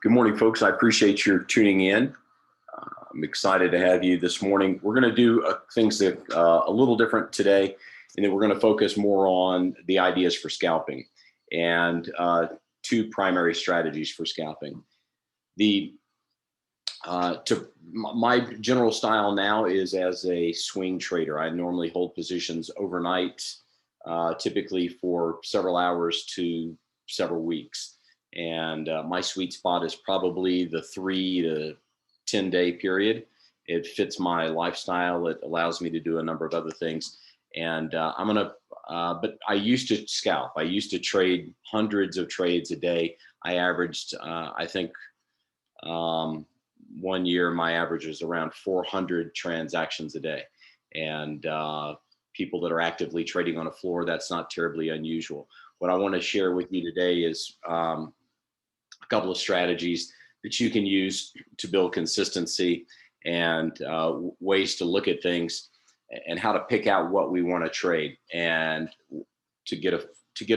Good morning, folks. I appreciate your tuning in. I'm excited to have you this morning. We're going to do things that a little different today, and then we're going to focus more on the ideas for scalping and two primary strategies for scalping. My general style now is as a swing trader. I normally hold positions overnight, typically for several hours to several weeks. And my sweet spot is probably the 3 to 10 day period. It fits my lifestyle. It allows me to do a number of other things. And but I used to scalp. I used to trade hundreds of trades a day. I averaged, I think 1 year, my average was around 400 transactions a day. And people that are actively trading on a floor, that's not terribly unusual. What I want to share with you today is a couple of strategies that you can use to build consistency and ways to look at things and how to pick out what we want to trade and to get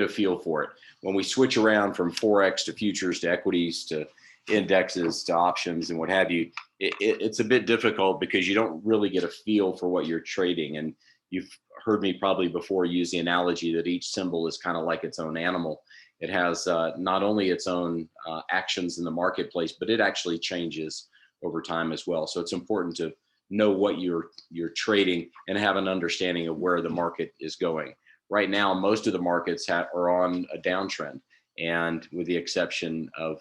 a feel for it. When we switch around from Forex to futures to equities to indexes to options and what have you, it's a bit difficult because you don't really get a feel for what you're trading. And you've heard me probably before use the analogy that each symbol is kind of like its own animal. It has not only its own actions in the marketplace, but it actually changes over time as well. So it's important to know what you're trading and have an understanding of where the market is going. Right now, most of the markets are on a downtrend, and with the exception of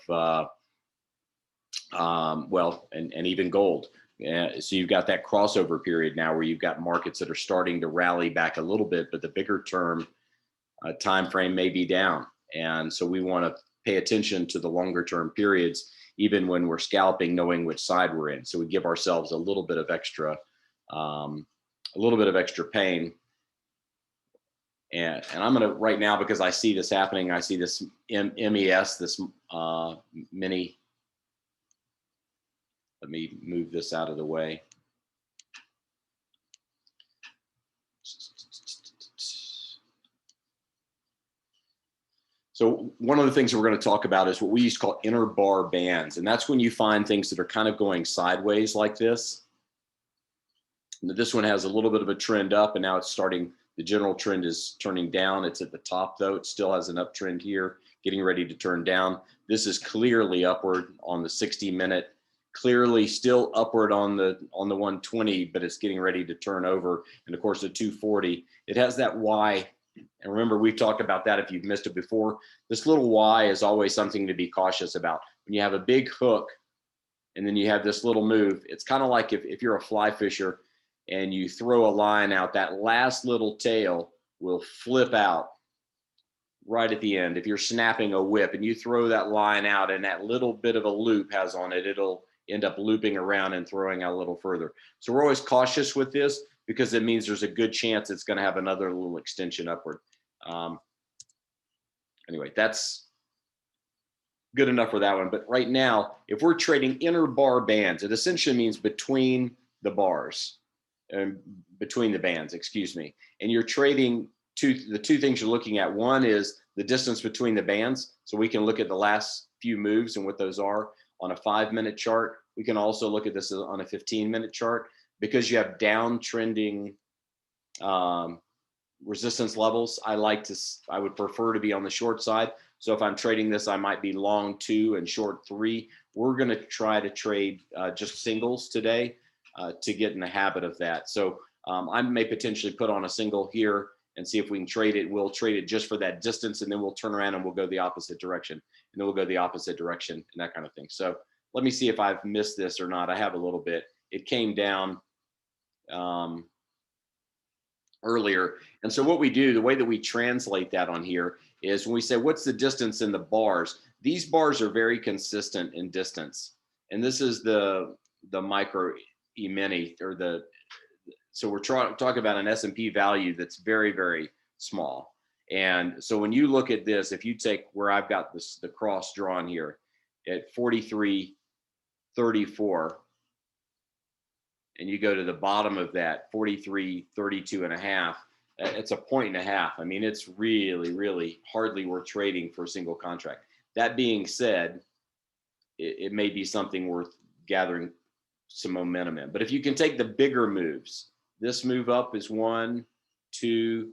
and even gold. So you've got that crossover period now where you've got markets that are starting to rally back a little bit, but the bigger term time frame may be down. And so we want to pay attention to the longer term periods, even when we're scalping, knowing which side we're in. So we give ourselves a little bit of extra pain. And I'm going to right now, because I see this happening, I see this MES, this mini. Let me move this out of the way. So one of the things that we're going to talk about is what we used to call inner bar bands. And that's when you find things that are kind of going sideways like this. This one has a little bit of a trend up, and now it's starting, the general trend is turning down. It's at the top though. It still has an uptrend here, getting ready to turn down. This is clearly upward on the 60-minute, clearly still upward on the 120, but it's getting ready to turn over. And of course the 240, it has that Y. And remember, we've talked about that if you've missed it before. This little Y is always something to be cautious about. When you have a big hook and then you have this little move, it's kind of like if you're a fly fisher and you throw a line out, that last little tail will flip out right at the end. If you're snapping a whip and you throw that line out and that little bit of a loop has on it, it'll end up looping around and throwing out a little further. So we're always cautious with this because it means there's a good chance it's going to have another little extension upward. Anyway, that's good enough for that one. But right now, if we're trading inner bar bands, it essentially means between the bars and between the bands, excuse me. And you're trading the two things you're looking at. One is the distance between the bands. So we can look at the last few moves and what those are on a 5-minute chart. We can also look at this on a 15-minute chart because you have downtrending resistance levels. I would prefer to be on the short side. So if I'm trading this, I might be long 2 and short 3. We're going to try to trade just singles today to get in the habit of that. So I may potentially put on a single here and see if we can trade it. We'll trade it just for that distance, and then we'll turn around and we'll go the opposite direction, and then we'll go the opposite direction and that kind of thing. So let me see if I've missed this or not. I have a little bit. It came down earlier. And so what we do, the way that we translate that on here is when we say, what's the distance in the bars? These bars are very consistent in distance. And this is the micro E-mini, or so we're talking about an S&P value that's very, very small. And so when you look at this, if you take where I've got the cross drawn here at 43.34, and you go to the bottom of that 43.32.5, it's a 1.5. I mean, it's really, really hardly worth trading for a single contract. That being said, it may be something worth gathering some momentum in. But if you can take the bigger moves, this move up is 1, 2,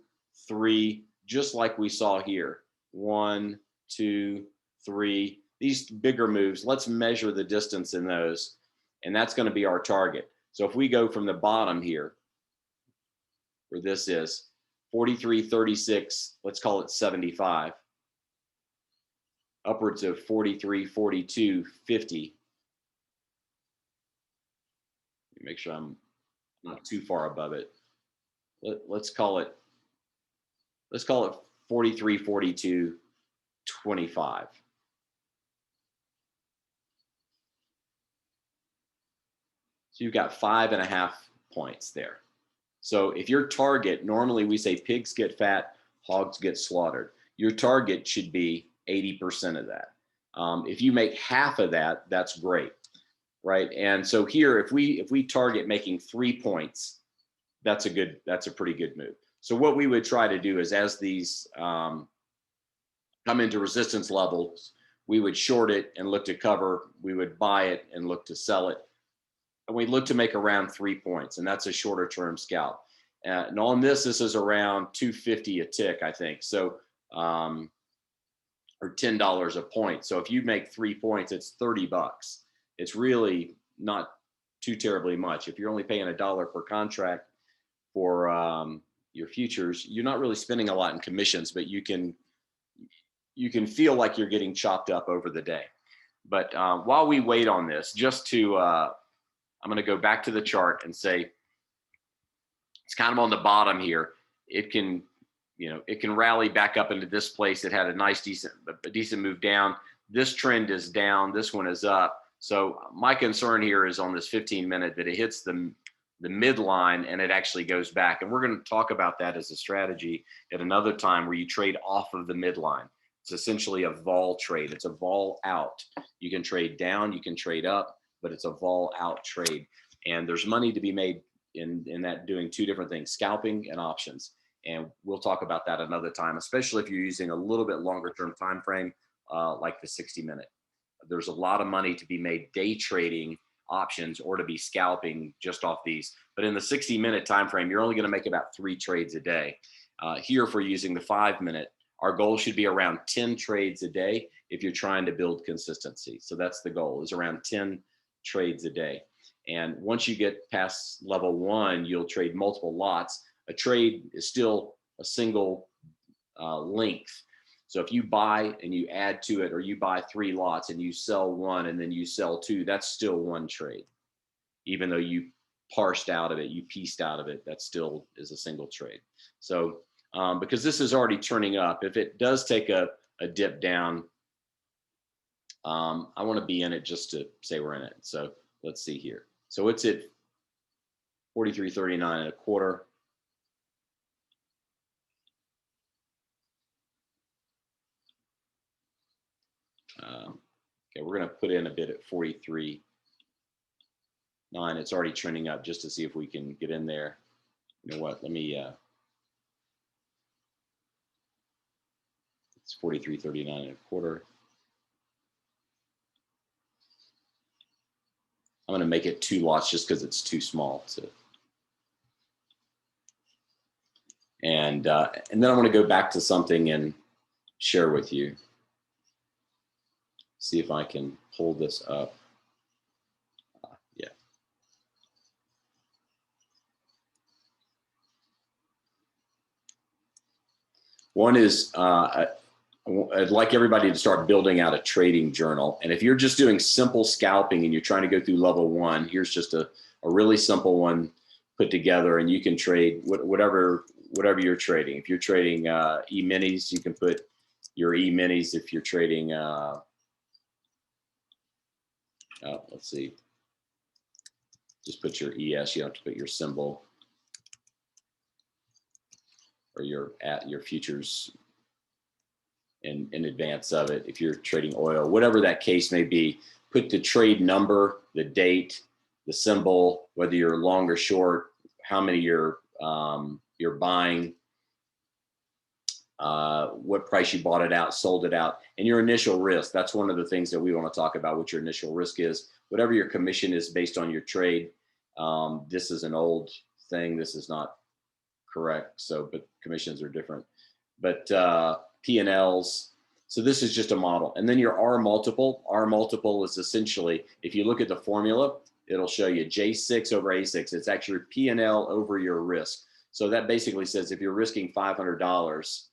3, just like we saw here. 1, 2, 3. These bigger moves, let's measure the distance in those, and that's going to be our target. So if we go from the bottom here, where this is 43.36, let's call it 75, upwards of 43, 42, 50. Make sure I'm not too far above it. Let's call it 43, 42, 25. So you've got 5.5 points there. So if your target, normally we say pigs get fat, hogs get slaughtered. Your target should be 80% of that. If you make half of that, that's great, right? And so here, if we target making 3 points, that's a pretty good move. So what we would try to do is, as these come into resistance levels, we would short it and look to cover. We would buy it and look to sell it. And we look to make around 3 points, and that's a shorter term scalp. And on this is around 250 a tick, I think. So, or $10 a point. So if you make 3 points, it's $30. It's really not too terribly much. If you're only paying $1 per contract for your futures, you're not really spending a lot in commissions, but you can feel like you're getting chopped up over the day. But while we wait on this, just to I'm going to go back to the chart and say it's kind of on the bottom here. It can rally back up into this place. It had a nice, decent move down. This trend is down. This one is up. So my concern here is on this 15-minute that it hits the midline and it actually goes back. And we're going to talk about that as a strategy at another time, where you trade off of the midline. It's essentially a vol trade. It's a vol out. You can trade down, you can trade up, but it's a vol out trade. And there's money to be made in that, doing two different things, scalping and options. And we'll talk about that another time, especially if you're using a little bit longer term time frame, like the 60-minute. There's a lot of money to be made day trading options or to be scalping just off these. But in the 60-minute time frame, you're only going to make about 3 trades a day. Here, if we're using the 5-minute, our goal should be around 10 trades a day if you're trying to build consistency. So that's the goal, is around 10 trades a day. And once you get past level 1, you'll trade multiple lots. A trade is still a single length. So if you buy and you add to it, or you buy 3 lots and you sell 1 and then you sell 2, that's still 1 trade. Even though you parsed out of it, you pieced out of it, that still is a single trade. So because this is already turning up, if it does take a dip down, I want to be in it just to say we're in it. So let's see here. So it's at 43.39 and a quarter. Okay, we're going to put in a bid at 43.9. It's already trending up, just to see if we can get in there. You know what? Let me. It's 43.39 and a quarter. I'm going to make it 2 lots just because it's too small to. And then I want to go back to something and share with you. See if I can pull this up. Yeah. One is I'd like everybody to start building out a trading journal. And if you're just doing simple scalping and you're trying to go through level 1, here's just a really simple one put together, and you can trade whatever you're trading. If you're trading E-minis, you can put your E-minis. If you're trading, let's see, just put your ES. You don't have to put your symbol or your futures in advance of it. If you're trading oil, whatever that case may be, put the trade number, the date, the symbol, whether you're long or short, how many you're buying, what price you bought it out, sold it out, and your initial risk. That's one of the things that we want to talk about, what your initial risk is. Whatever your commission is based on your trade. This is an old thing. This is not correct. So, but commissions are different. But P&Ls. So this is just a model. And then your R multiple. R multiple is essentially, if you look at the formula, it'll show you J6 over A6. It's actually P&L over your risk. So that basically says if you're risking $500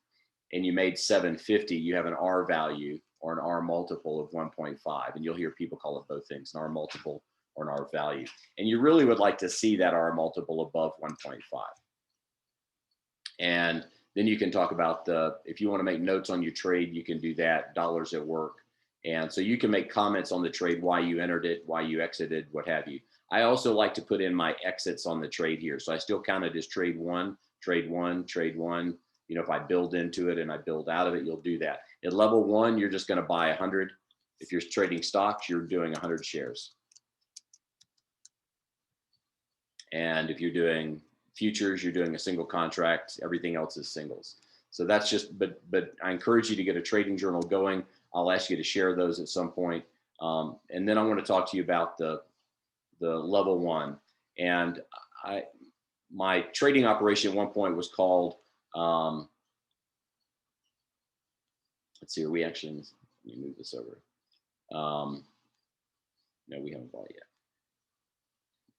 and you made $750, you have an R value or an R multiple of 1.5. And you'll hear people call it both things, an R multiple or an R value. And you really would like to see that R multiple above 1.5. And then you can talk about if you want to make notes on your trade, you can do that, dollars at work. And so you can make comments on the trade, why you entered it, why you exited, what have you. I also like to put in my exits on the trade here. So I still count it as trade one, trade one, trade one. You know, if I build into it and I build out of it, you'll do that. At level one, you're just going to buy 100. If you're trading stocks, you're doing 100 shares. And if you're doing futures, you're doing a single contract. Everything else is singles. So that's just, but I encourage you to get a trading journal going. I'll ask you to share those at some point. And then I want to talk to you about the level one. And my trading operation at one point was called, let's see, we actually, let me move this over. No, we haven't bought it yet.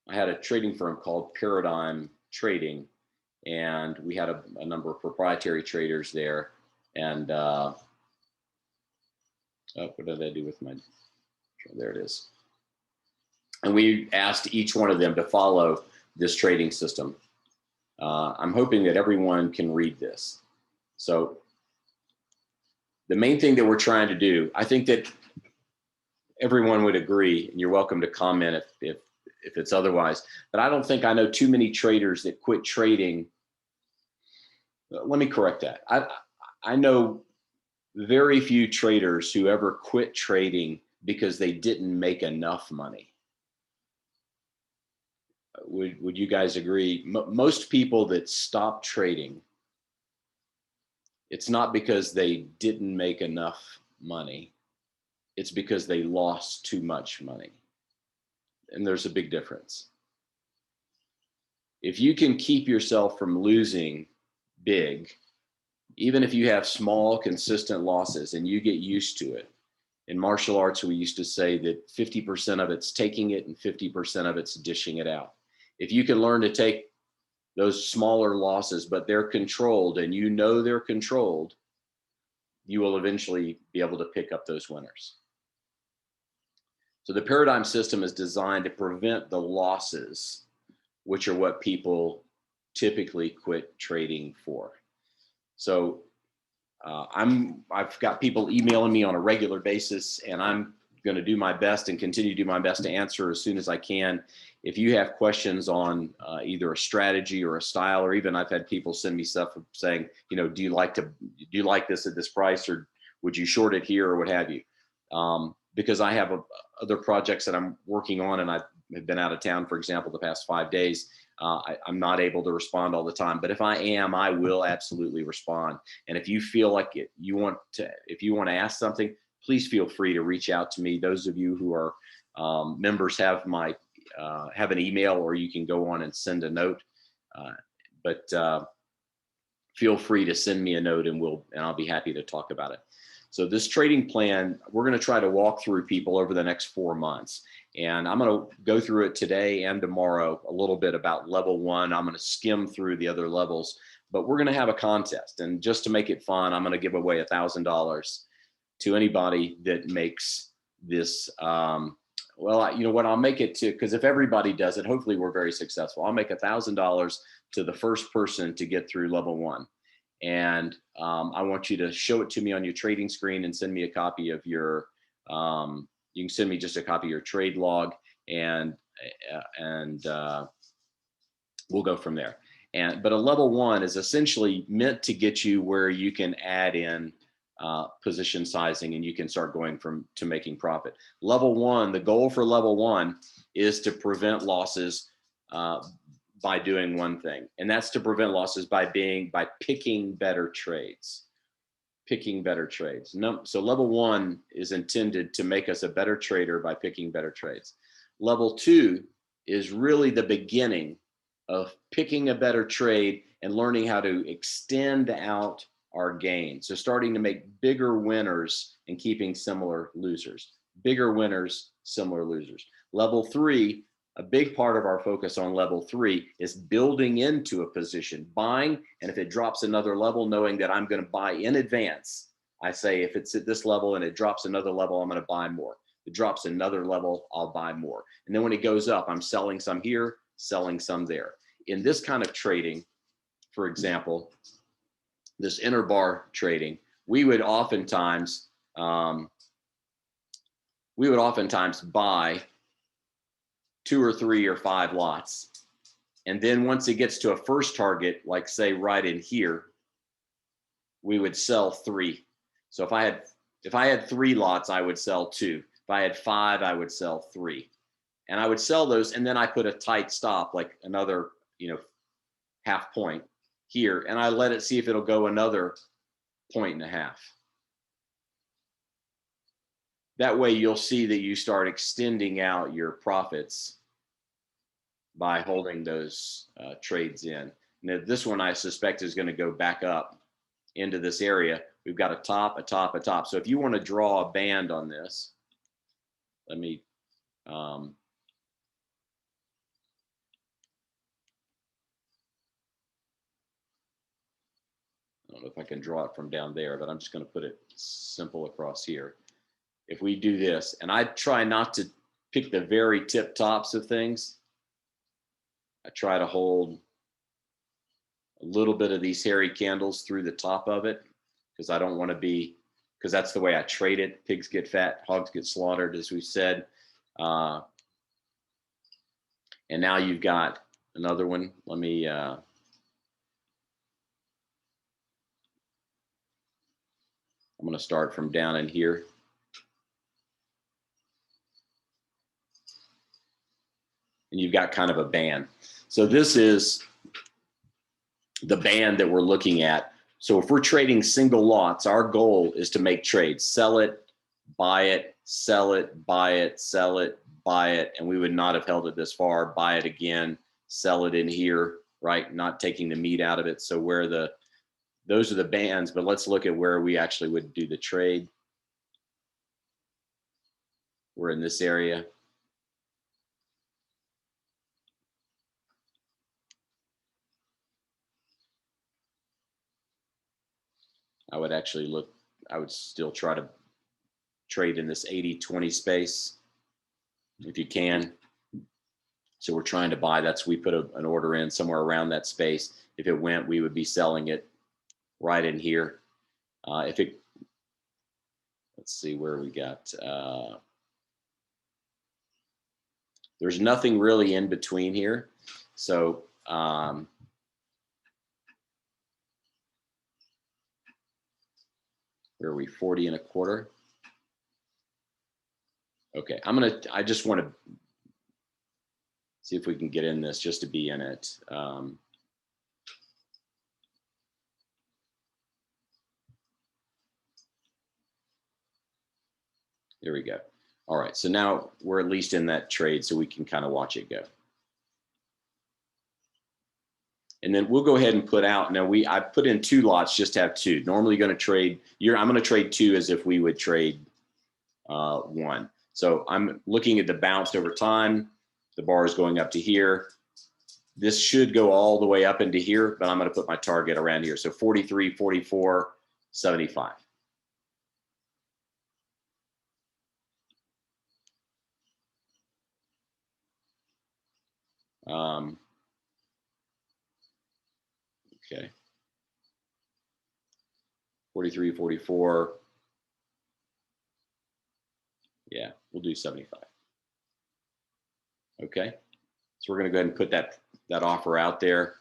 I had a trading firm called Paradigm Trading, and we had a number of proprietary traders there. And what did I do with my, there it is. And we asked each one of them to follow this trading system. I'm hoping that everyone can read this. So the main thing that we're trying to do, I think that everyone would agree, and you're welcome to comment if it's otherwise, but I don't think I know too many traders that quit trading. Let me correct that. I know very few traders who ever quit trading because they didn't make enough money. Would you guys agree? Most people that stop trading, it's not because they didn't make enough money. It's because they lost too much money. And there's a big difference. If you can keep yourself from losing big, even if you have small, consistent losses and you get used to it. In martial arts, we used to say that 50% of it's taking it and 50% of it's dishing it out. If you can learn to take those smaller losses, but they're controlled and you know they're controlled, you will eventually be able to pick up those winners. So the paradigm system is designed to prevent the losses, which are what people typically quit trading for. So I've got people emailing me on a regular basis, and I'm going to do my best and continue to do my best to answer as soon as I can. If you have questions on either a strategy or a style, or even I've had people send me stuff saying, you know, do you like this at this price, or would you short it here, or what have you? Because I have other projects that I'm working on, and I have been out of town, for example, the past 5 days. I'm not able to respond all the time, but if I am, I will absolutely respond. And if you feel like if you want to ask something, please feel free to reach out to me. Those of you who are members have an email, or you can go on and send a note. But feel free to send me a note, and I'll be happy to talk about it. So this trading plan, we're going to try to walk through people over the next 4 months. And I'm going to go through it today and tomorrow a little bit about level one. I'm going to skim through the other levels, but we're going to have a contest. And just to make it fun, I'm going to give away $1,000 to anybody that makes this. Well, you know what, I'll make it to, because if everybody does it, hopefully we're very successful. I'll make $1,000 to the first person to get through level one. And I want you to show it to me on your trading screen and send me a copy of your, you can send me just a copy of your trade log, and we'll go from there. But a level one is essentially meant to get you where you can add in position sizing, and you can start going to making profit. Level one, the goal for level one is to prevent losses by doing one thing, and that's to prevent losses by picking better trades. picking better trades. No, so level 1 is intended to make us a better trader by picking better trades. Level 2 is really the beginning of picking a better trade and learning how to extend out our gain. So starting to make bigger winners and keeping similar losers. Bigger winners, similar losers. Level 3, a big part of our focus on level 3 is building into a position, buying, and if it drops another level, knowing that I'm going to buy in advance. I say if it's at this level and it drops another level, I'm going to buy more. If it drops another level, I'll buy more. And then when it goes up, I'm selling some here, selling some there. In this kind of trading, for example, this interbar trading, we would oftentimes buy 2 or 3 or 5 lots. And then once it gets to a first target, like say right in here, we would sell 3. So if I had 3 lots, I would sell 2. If I had 5, I would sell 3. And I would sell those, and then I put a tight stop, like another, half point here, and I let it see if it'll go another 1.5. That way you'll see that you start extending out your profits by holding those trades in. Now this one I suspect is going to go back up into this area. We've got a top, a top, a top. So if you want to draw a band on this, let me I don't know if I can draw it from down there, but I'm just going to put it simple across here. If we do this, and I try not to pick the very tip tops of things, I try to hold a little bit of these hairy candles through the top of it, because I don't want to be, because that's the way I trade it. Pigs get fat, hogs get slaughtered, as we said. And now you've got another one. Let me, I'm going to start from down in here. And you've got kind of a band. So this is the band that we're looking at. So if we're trading single lots, our goal is to make trades, sell it, buy it, sell it, buy it, sell it, buy it. And we would not have held it this far, buy it again, sell it in here, right? Not taking the meat out of it. So where those are the bands, but let's look at where we actually would do the trade. We're in this area. I would actually look, I would still try to trade in this 80-20 space if you can. So we're trying to buy, we put an order in somewhere around that space. If it went, we would be selling it right in here. Let's see where we got, there's nothing really in between here. So, where are we, 40.25? Okay, I just want to see if we can get in this just to be in it. There we go. All right, so now we're at least in that trade so we can kind of watch it go. And then we'll go ahead and put out, now I put in 2 lots, just have 2. Normally going to trade, I'm going to trade 2 as if we would trade 1. So I'm looking at the bounce over time. The bar is going up to here. This should go all the way up into here, but I'm going to put my target around here. So 43, 44, 75. Okay. 43, 44. Yeah, we'll do 75. Okay. So we're going to go ahead and put that offer out there.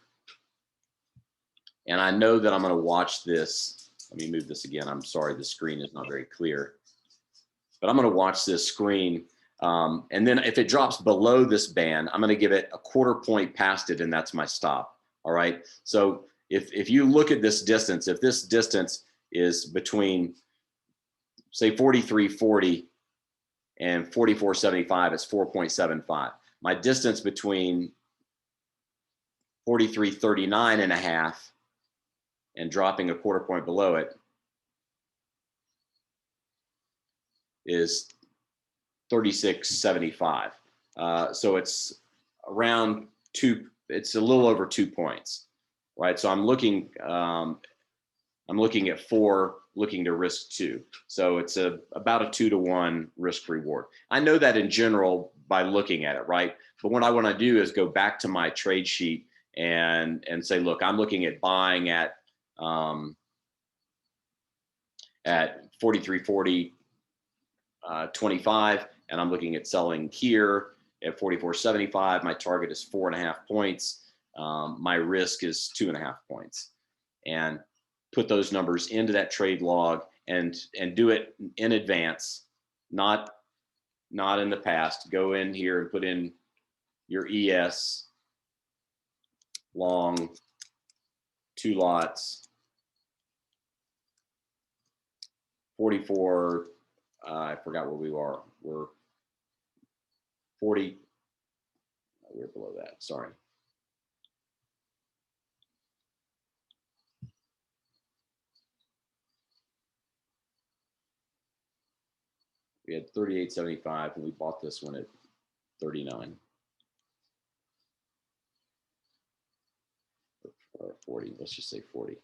And I know that I'm going to watch this. Let me move this again. I'm sorry, the screen is not very clear. But I'm going to watch this screen. And then if it drops below this band, I'm going to give it a 1/4 point past it, and that's my stop. All right. So if you look at this distance, if this distance is between, say, 43.40 and 44.75. It's 4.75. My distance between 43.39 and a half and dropping a quarter point below it is 36.75. So it's around it's a little over 2 points, right? So I'm looking at 4, looking to risk 2. So it's about a 2-to-1 risk reward. I know that in general by looking at it, right? But what I want to do is go back to my trade sheet and say, look, I'm looking at buying at 43.40, 25, and I'm looking at selling here at 44.75. My target is 4.5 points. My risk is 2.5 points, and put those numbers into that trade log and do it in advance, not in the past. Go in here and put in your ES long 2 lots 44. I forgot where we are. We're 40. We're below that. Sorry. We had 38.75 and we bought this one at 39 or 40. Let's just say 40.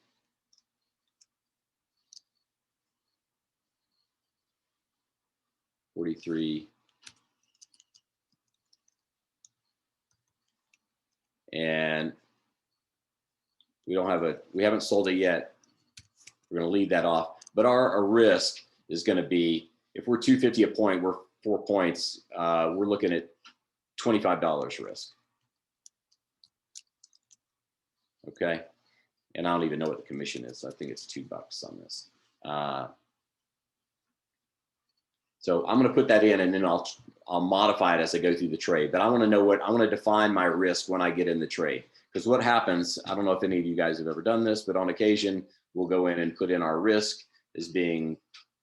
$43. And we haven't sold it yet. We're going to leave that off. But our risk is going to be, if we're 250 a point, we're 4 points. We're looking at $25 risk. Okay. And I don't even know what the commission is. I think it's $2 on this. So I'm going to put that in, and then I'll modify it as I go through the trade. But I want to define my risk when I get in the trade. Because what happens, I don't know if any of you guys have ever done this, but on occasion, we'll go in and put in our risk as being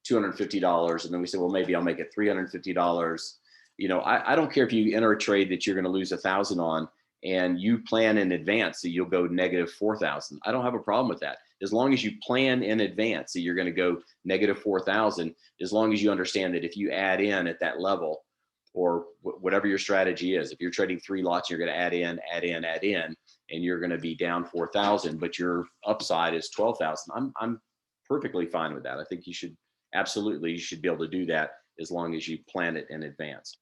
$250. And then we say, well, maybe I'll make it $350. You know, I don't care if you enter a trade that you're going to lose 1,000 on, and you plan in advance that you'll go negative 4,000. I don't have a problem with that. As long as you plan in advance that you're going to go negative 4,000, as long as you understand that if you add in at that level, or whatever your strategy is, if you're trading 3 lots, you're going to add in, and you're going to be down 4,000, but your upside is 12,000. I'm perfectly fine with that. I think you should be able to do that as long as you plan it in advance.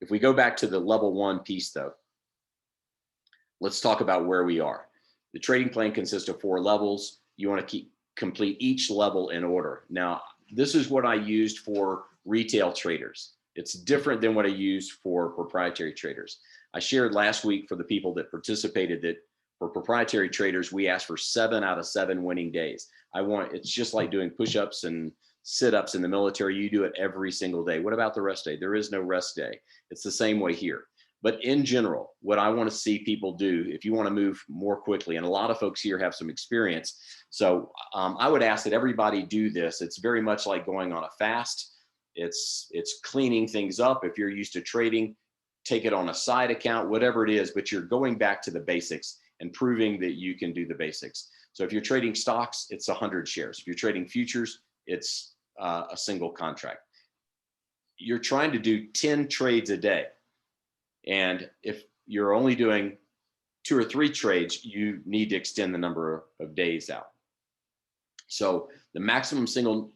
If we go back to the level 1 piece though, let's talk about where we are. The trading plan consists of 4 levels. You want to complete each level in order. Now, this is what I used for retail traders. It's different than what I used for proprietary traders. I shared last week for the people that participated that for proprietary traders, we asked for 7 out of 7 winning days. It's just like doing push-ups and sit-ups in the military. You do it every single day. What about the rest day? There is no rest day. It's the same way here. But in general, what I want to see people do, if you want to move more quickly, and a lot of folks here have some experience, so I would ask that everybody do this. It's very much like going on a fast. It's cleaning things up. If you're used to trading, take it on a side account, whatever it is, but you're going back to the basics and proving that you can do the basics. So if you're trading stocks, it's 100 shares. If you're trading futures, it's a single contract. You're trying to do 10 trades a day. And if you're only doing 2 or 3 trades, you need to extend the number of days out. So the maximum single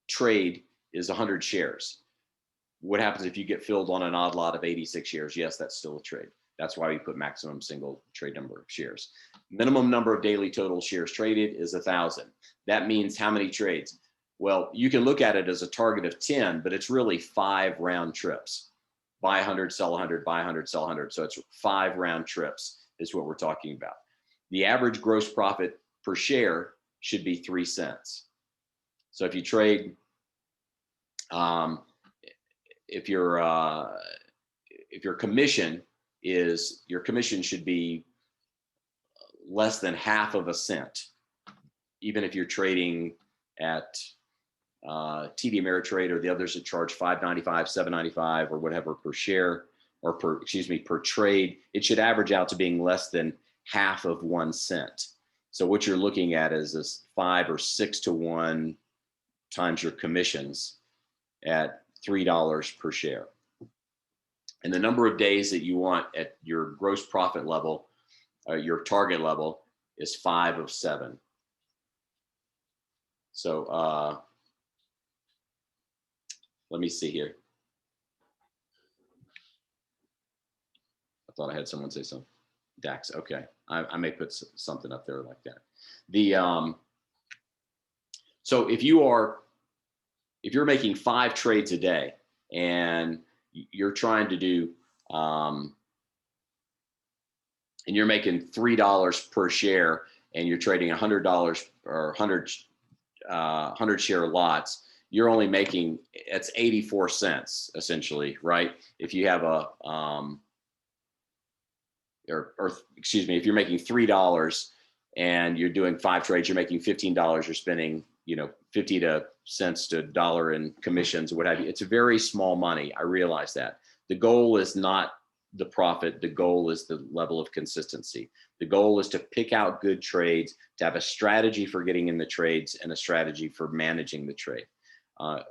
trade is 100 shares. What happens if you get filled on an odd lot of 86 shares? Yes, that's still a trade. That's why we put maximum single trade number of shares. Minimum number of daily total shares traded is 1,000. That means how many trades? Well, you can look at it as a target of 10, but it's really 5 round trips. Buy 100, sell 100, buy 100, sell 100. So it's 5 round trips is what we're talking about. The average gross profit per share should be 3 cents. So if you trade, if your commission should be less than half of a cent, even if you're trading at TD Ameritrade or the others that charge $5.95, $7.95 or whatever per share, or per trade, it should average out to being less than half of 1 cent. So what you're looking at is this 5 or 6 to 1 times your commissions at $3 per share. And the number of days that you want at your gross profit level, your target level, is 5 of 7. So let me see here. I thought I had someone say something. DAX. Okay, I may put something up there like that. So if you're making 5 trades a day and you're trying to do and you're making $3 per share and you're trading $100 or 100 share lots, you're only making, it's 84 cents essentially, right? If you have a excuse me, if you're making $3 and you're doing 5 trades, you're making $15. You're spending, 50 cents to $1 in commissions or what have you. It's very small money. I realize that. The goal is not the profit. The goal is the level of consistency. The goal is to pick out good trades, to have a strategy for getting in the trades and a strategy for managing the trade.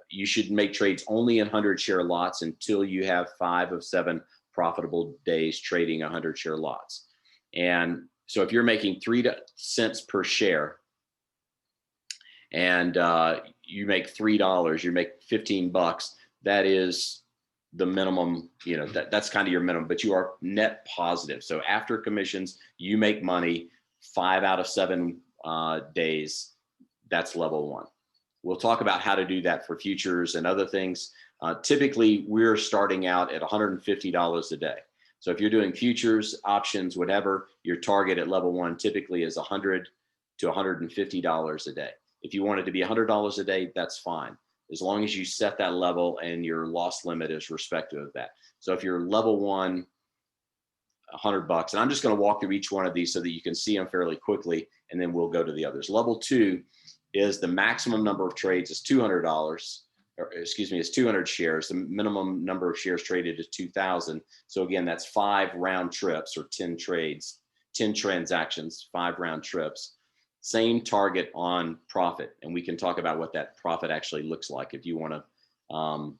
You should make trades only in 100 share lots until you have 5 of 7 profitable days trading 100 share lots. And so if you're making 3 cents per share and you make $3, you make $15, that is the minimum, that's kind of your minimum, but you are net positive. So after commissions, you make money 5 out of 7 days. That's level 1. We'll talk about how to do that for futures and other things. Typically, we're starting out at $150 a day. So if you're doing futures, options, whatever, your target at level 1 typically is $100 to $150 a day. If you want it to be $100 a day, that's fine, as long as you set that level and your loss limit is respective of that. So if you're level 1, $100, and I'm just going to walk through each one of these so that you can see them fairly quickly, and then we'll go to the others. Level 2 is the maximum number of trades is $200. It's 200 shares. The minimum number of shares traded is 2,000. So again, that's 5 round trips or 10 trades, 10 transactions, 5 round trips. Same target on profit. And we can talk about what that profit actually looks like if you want to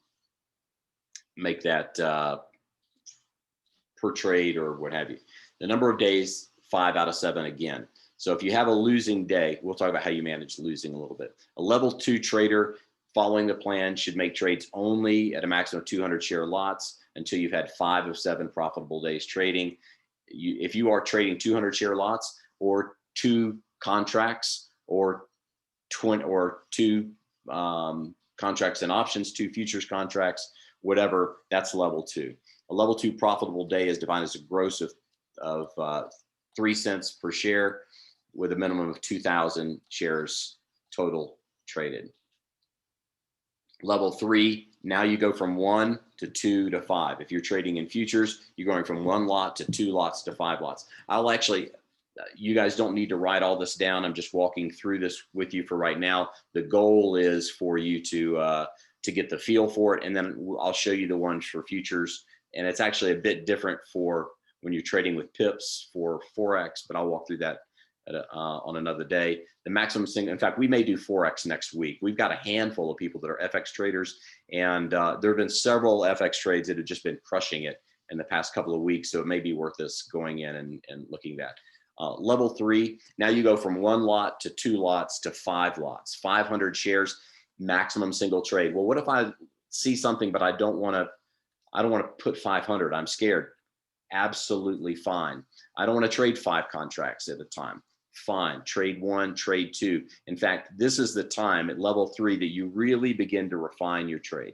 make that per trade or what have you. The number of days, 5 out of 7 again. So if you have a losing day, we'll talk about how you manage losing a little bit. A level 2 trader following the plan should make trades only at a maximum of 200 share lots until you've had 5 of 7 profitable days trading. If you are trading 200 share lots or 2 contracts or 2 contracts and options, 2 futures contracts, whatever, that's level 2. A level 2 profitable day is defined as a gross of 3 cents per share with a minimum of 2,000 shares total traded. Level 3, now you go from 1 to 2 to 5. If you're trading in futures, you're going from 1 lot to 2 lots to 5 lots. I'll actually, you guys don't need to write all this down. I'm just walking through this with you for right now. The goal is for you to get the feel for it, and then I'll show you the ones for futures. And it's actually a bit different for when you're trading with pips for Forex, but I'll walk through that on another day. The maximum single, in fact, we may do Forex next week. We've got a handful of people that are FX traders, and there have been several FX trades that have just been crushing it in the past couple of weeks. So it may be worth us going in and looking at that. Level 3, now you go from 1 lot to 2 lots to 5 lots, 500 shares, maximum single trade. Well, what if I see something, but I don't want to put 500, I'm scared. Absolutely fine. I don't want to trade 5 contracts at a time. Fine. Trade 1, trade 2. In fact, this is the time at level 3 that you really begin to refine your trade.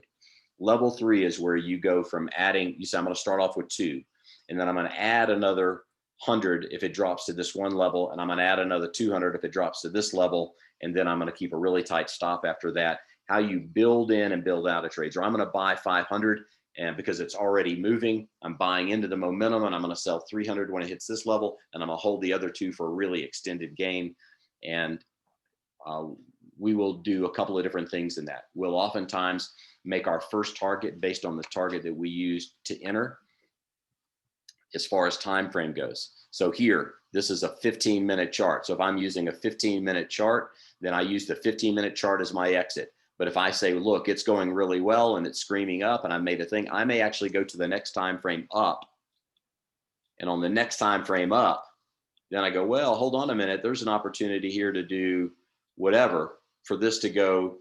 Level 3 is where you go from adding, you say, I'm going to start off with 2, and then I'm going to add another 100 if it drops to this one level, and I'm going to add another 200 if it drops to this level, and then I'm going to keep a really tight stop after that. How you build in and build out a trade. So I'm going to buy 500, and because it's already moving, I'm buying into the momentum, and I'm going to sell 300 when it hits this level, and I'm going to hold the other 2 for a really extended game. And we will do a couple of different things in that. We'll oftentimes make our first target based on the target that we use to enter as far as time frame goes. So here, this is a 15-minute chart. So if I'm using a 15-minute chart, then I use the 15-minute chart as my exit. But if I say, look, it's going really well and it's screaming up and I made a thing, I may actually go to the next time frame up. And on the next time frame up, then I go, well, hold on a minute. There's an opportunity here to do whatever for this to go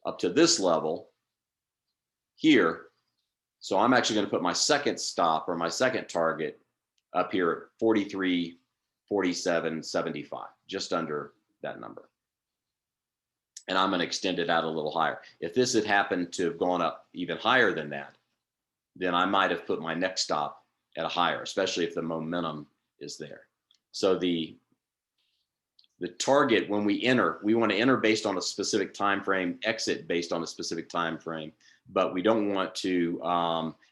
up to this level here. So I'm actually going to put my second stop or my second target up here at 43, 47, 75, just under that number. And I'm going to extend it out a little higher. If this had happened to have gone up even higher than that, then I might have put my next stop at a higher, especially if the momentum is there. So the target when we enter, we want to enter based on a specific time frame, exit based on a specific time frame, but we don't want to,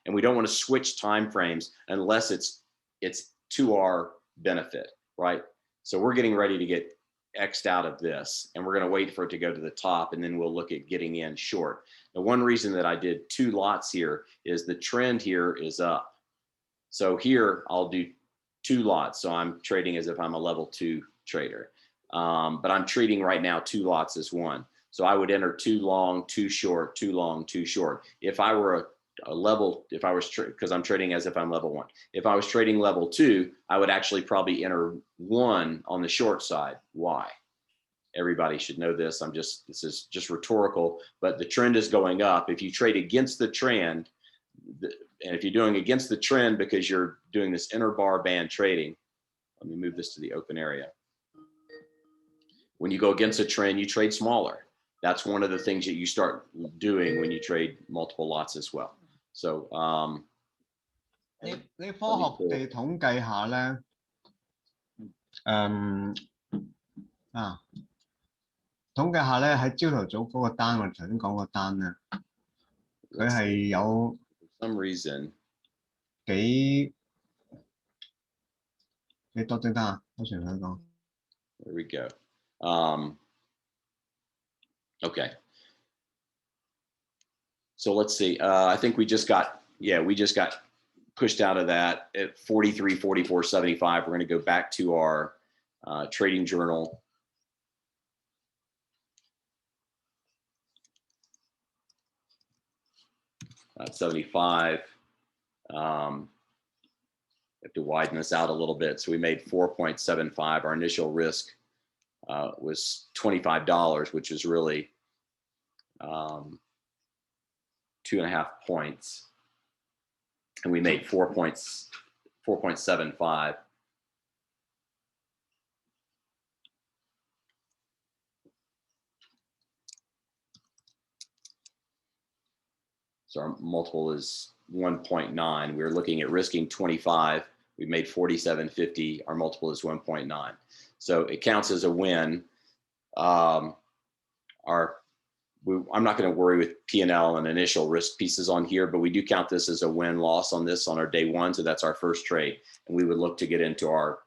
and we don't want to switch time frames unless it's to our benefit, right? So we're getting ready to get X'd out of this, and we're going to wait for it to go to the top, and then we'll look at getting in short. The one reason that I did 2 lots here is the trend here is up. So here I'll do 2 lots. So I'm trading as if I'm a level 2 trader. But I'm treating right now 2 lots as one. So I would enter 2 long, 2 short, 2 long, 2 short. If I were a level, if I was, because I'm trading as if I'm level 1. If I was trading level 2, I would actually probably enter 1 on the short side. Why? Everybody should know this. This is just rhetorical, but the trend is going up. If you trade against the trend, and if you're doing against the trend because you're doing this interbar band trading, let me move this to the open area. When you go against a trend, you trade smaller. That's one of the things that you start doing when you trade multiple lots as well. So, 你科學地統計下咧，統計下咧喺朝頭早嗰個單，我哋頭先講個單咧，佢係有 some reason 幾多張單啊？我全想講。There we go. Okay. So let's see. I think we just got pushed out of that at 43, 44, 75. We're going to go back to our trading journal. At 75. Have to widen this out a little bit. So we made 4.75. Our initial risk was $25, which is really 2.5 points. And we made 4.75. So our multiple is 1.9. We're looking at risking 25. We made 47.50. Our multiple is 1.9. So it counts as a win. I'm not going to worry with P&L and initial risk pieces on here, but we do count this as a win-loss on this on our day 1. So that's our first trade. And we would look to get into our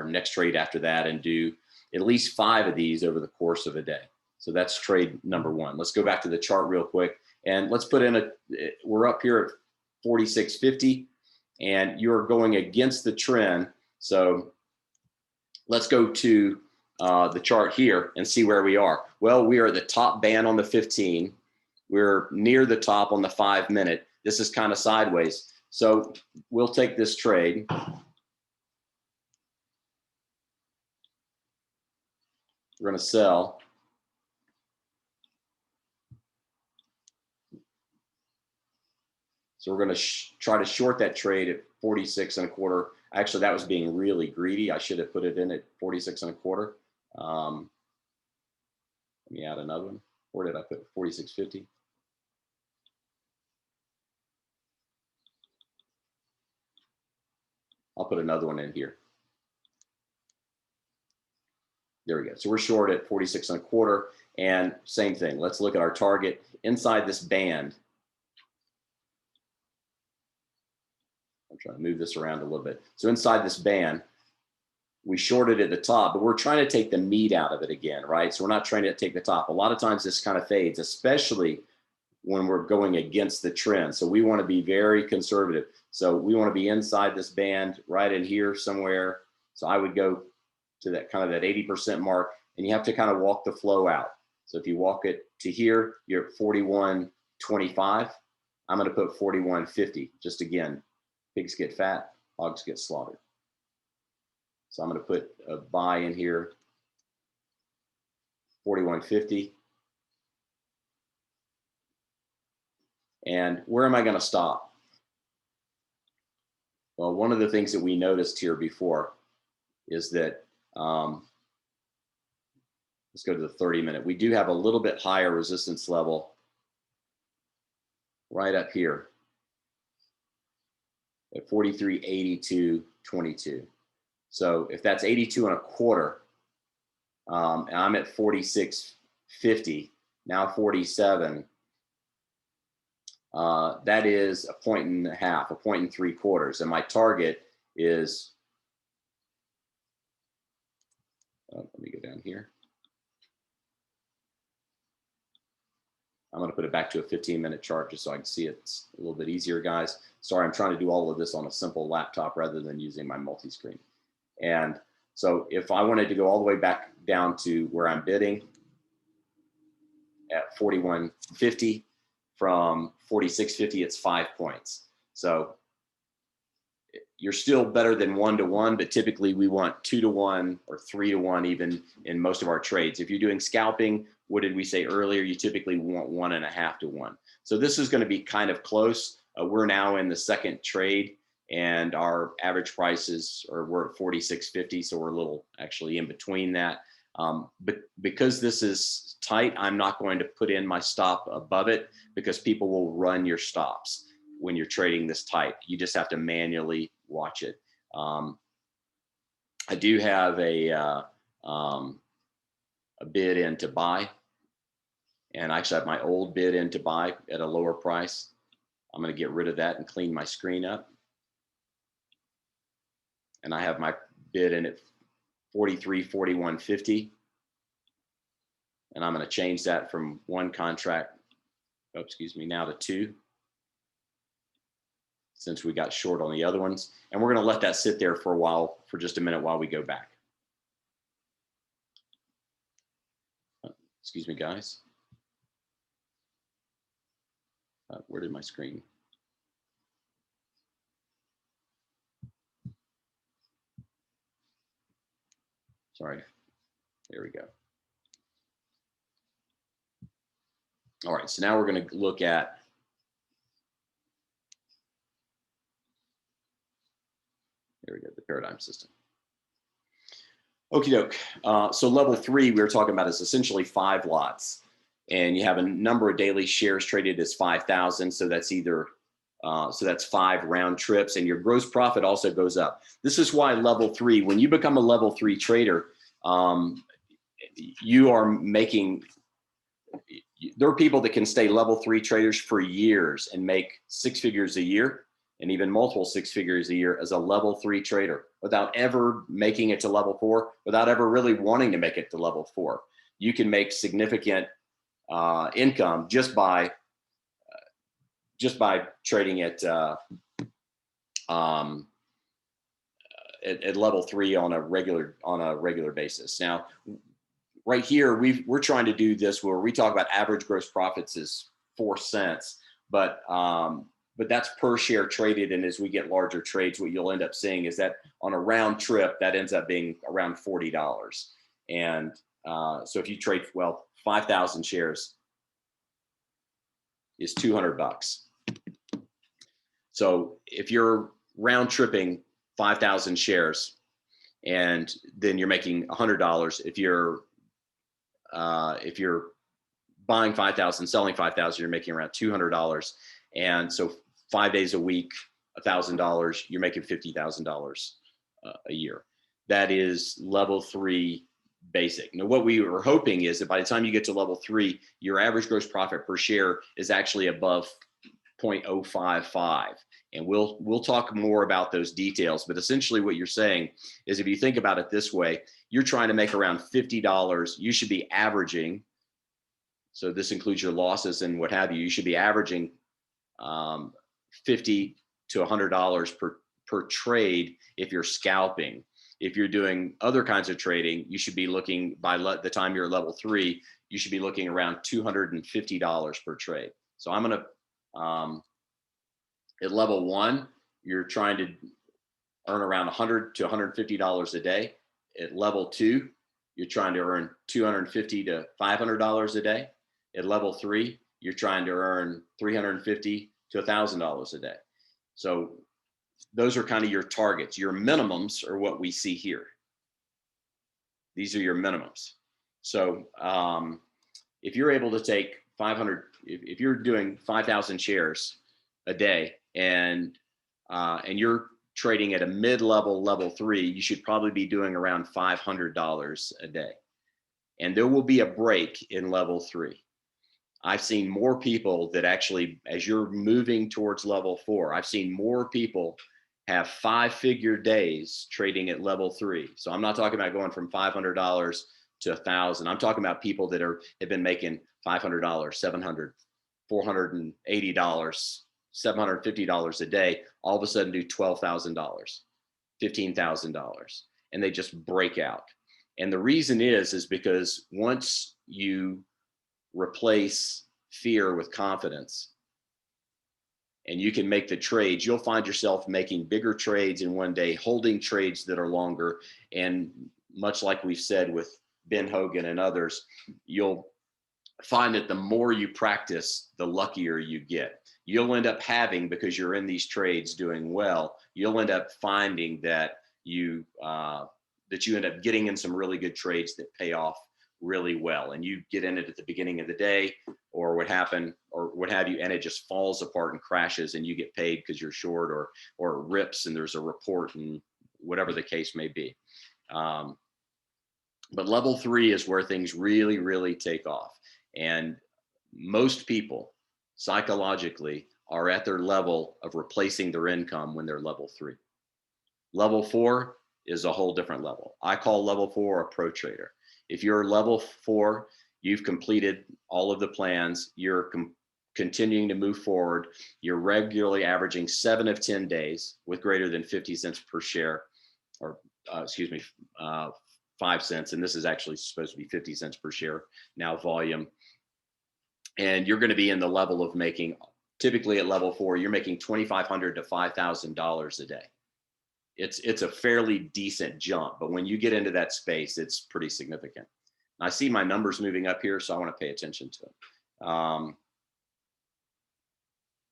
next trade after that and do at least 5 of these over the course of a day. So that's trade number 1. Let's go back to the chart real quick. And let's put in we're up here at 46.50 and you're going against the trend. So let's go to the chart here and see where we are. Well, we are at the top band on the 15. We're near the top on the 5-minute. This is kind of sideways. So we'll take this trade. We're going to sell. So we're going to try to short that trade at 46.25. Actually, that was being really greedy. I should have put it in at 46.25. Let me add another one. Where did I put 46.50? I'll put another one in here. There we go. So we're short at 46.25. And same thing. Let's look at our target inside this band. I'm trying to move this around a little bit. So inside this band, we shorted at the top, but we're trying to take the meat out of it again, right? So we're not trying to take the top. A lot of times this kind of fades, especially when we're going against the trend. So we want to be very conservative. So we want to be inside this band right in here somewhere. So I would go to that kind of that 80% mark, and you have to kind of walk the flow out. So if you walk it to here, you're at 41.25. I'm going to put 41.50. Just again, pigs get fat, hogs get slaughtered. So I'm going to put a buy in here, 41.50. And where am I going to stop? Well, one of the things that we noticed here before is that, let's go to the 30-minute. We do have a little bit higher resistance level right up here at 43.82.22. So if that's 82.25, and I'm at 46.50, now 47, that is a 1.5, 1.75, and my target is, let me go down here. I'm going to put it back to a 15-minute chart just so I can see it a little bit easier, guys. Sorry, I'm trying to do all of this on a simple laptop rather than using my multi-screen. And so if I wanted to go all the way back down to where I'm bidding at 41.50, from 46.50, it's 5 points. So you're still better than 1-to-1, but typically we want 2-to-1 or 3-to-1 even in most of our trades. If you're doing scalping, what did we say earlier? You typically want 1.5-to-1. So this is going to be kind of close. We're now in the second trade, and our average prices we're at 46.50, so we're a little actually in between that. But because this is tight, I'm not going to put in my stop above it, because people will run your stops when you're trading this tight. You just have to manually watch it. I do have a bid in to buy, and I actually have my old bid in to buy at a lower price. I'm going to get rid of that and clean my screen up. And I have my bid in at 43.41.50. And I'm going to change that from one contract, now to 2, since we got short on the other ones. And we're going to let that sit there for a while, for just a minute, while we go back. Excuse me, guys. Where did my screen? Sorry. There we go. All right, so now we're going to look at the paradigm system. Okie doke. So level 3 we were talking about is essentially 5 lots, and you have a number of daily shares traded as 5,000. So that's either that's 5 round trips, and your gross profit also goes up. This is why level 3, when you become a level 3 trader, you are making. There are people that can stay level 3 traders for years and make 6 figures a year, and even multiple 6 figures a year as a level 3 trader without ever making it to level 4, without ever really wanting to make it to level 4. You can make significant income just by trading at level 3 on a regular basis. Now, right here, we're trying to do this where we talk about average gross profits is 4 cents, but that's per share traded. And as we get larger trades, what you'll end up seeing is that on a round trip, that ends up being around $40. And so if you trade, 5,000 shares is $200. So if you're round tripping 5,000 shares, and then you're making $100, if you're buying 5,000, selling 5,000, you're making around $200. And so 5 days a week, $1,000, you're making $50,000 a year. That is level 3 basic. Now, what we were hoping is that by the time you get to level 3, your average gross profit per share is actually above 0.055. And we'll talk more about those details. But essentially what you're saying is, if you think about it this way, you're trying to make around $50. You should be averaging, so this includes your losses and what have you, you should be averaging $50 to $100 per trade if you're scalping. If you're doing other kinds of trading, you should be looking, by the time you're level 3, you should be looking around $250 per trade. So I'm going to, at level 1, you're trying to earn around $100 to $150 a day. At level 2, you're trying to earn $250 to $500 a day. At level 3, you're trying to earn $350 to $1,000 a day. So those are kind of your targets. Your minimums are what we see here. These are your minimums. So if you're able to take 500, if you're doing 5,000 shares a day, and you're trading at a mid-level level 3, you should probably be doing around $500 a day. And there will be a break in level 3. I've seen more people that actually, as you're moving towards level 4, I've seen more people have 5-figure days trading at level 3. So I'm not talking about going from $500 to $1,000. I'm talking about people that have been making $500, $700, $480, $750 a day, all of a sudden do $12,000, $15,000, and they just break out. And the reason is because once you replace fear with confidence and you can make the trades, you'll find yourself making bigger trades in one day, holding trades that are longer. And much like we've said with Ben Hogan and others, you'll find that the more you practice, the luckier you get. You'll end up having, because you're in these trades doing well, you'll end up finding that you end up getting in some really good trades that pay off really well. And you get in it at the beginning of the day or what happened or what have you, and it just falls apart and crashes and you get paid because you're short, or it rips and there's a report, and whatever the case may be. But level 3 is where things really, really take off. And most people psychologically are at their level of replacing their income when they're level 3. Level 4 is a whole different level. I call level 4 a pro trader. If you're level 4, you've completed all of the plans, you're continuing to move forward, you're regularly averaging 7 of 10 days with greater than 50 cents per share, or 5 cents, and this is actually supposed to be 50 cents per share now volume. And you're going to be in the level of making, typically at level 4, you're making $2,500 to $5,000 a day. It's a fairly decent jump, but when you get into that space, it's pretty significant. I see my numbers moving up here, so I want to pay attention to them.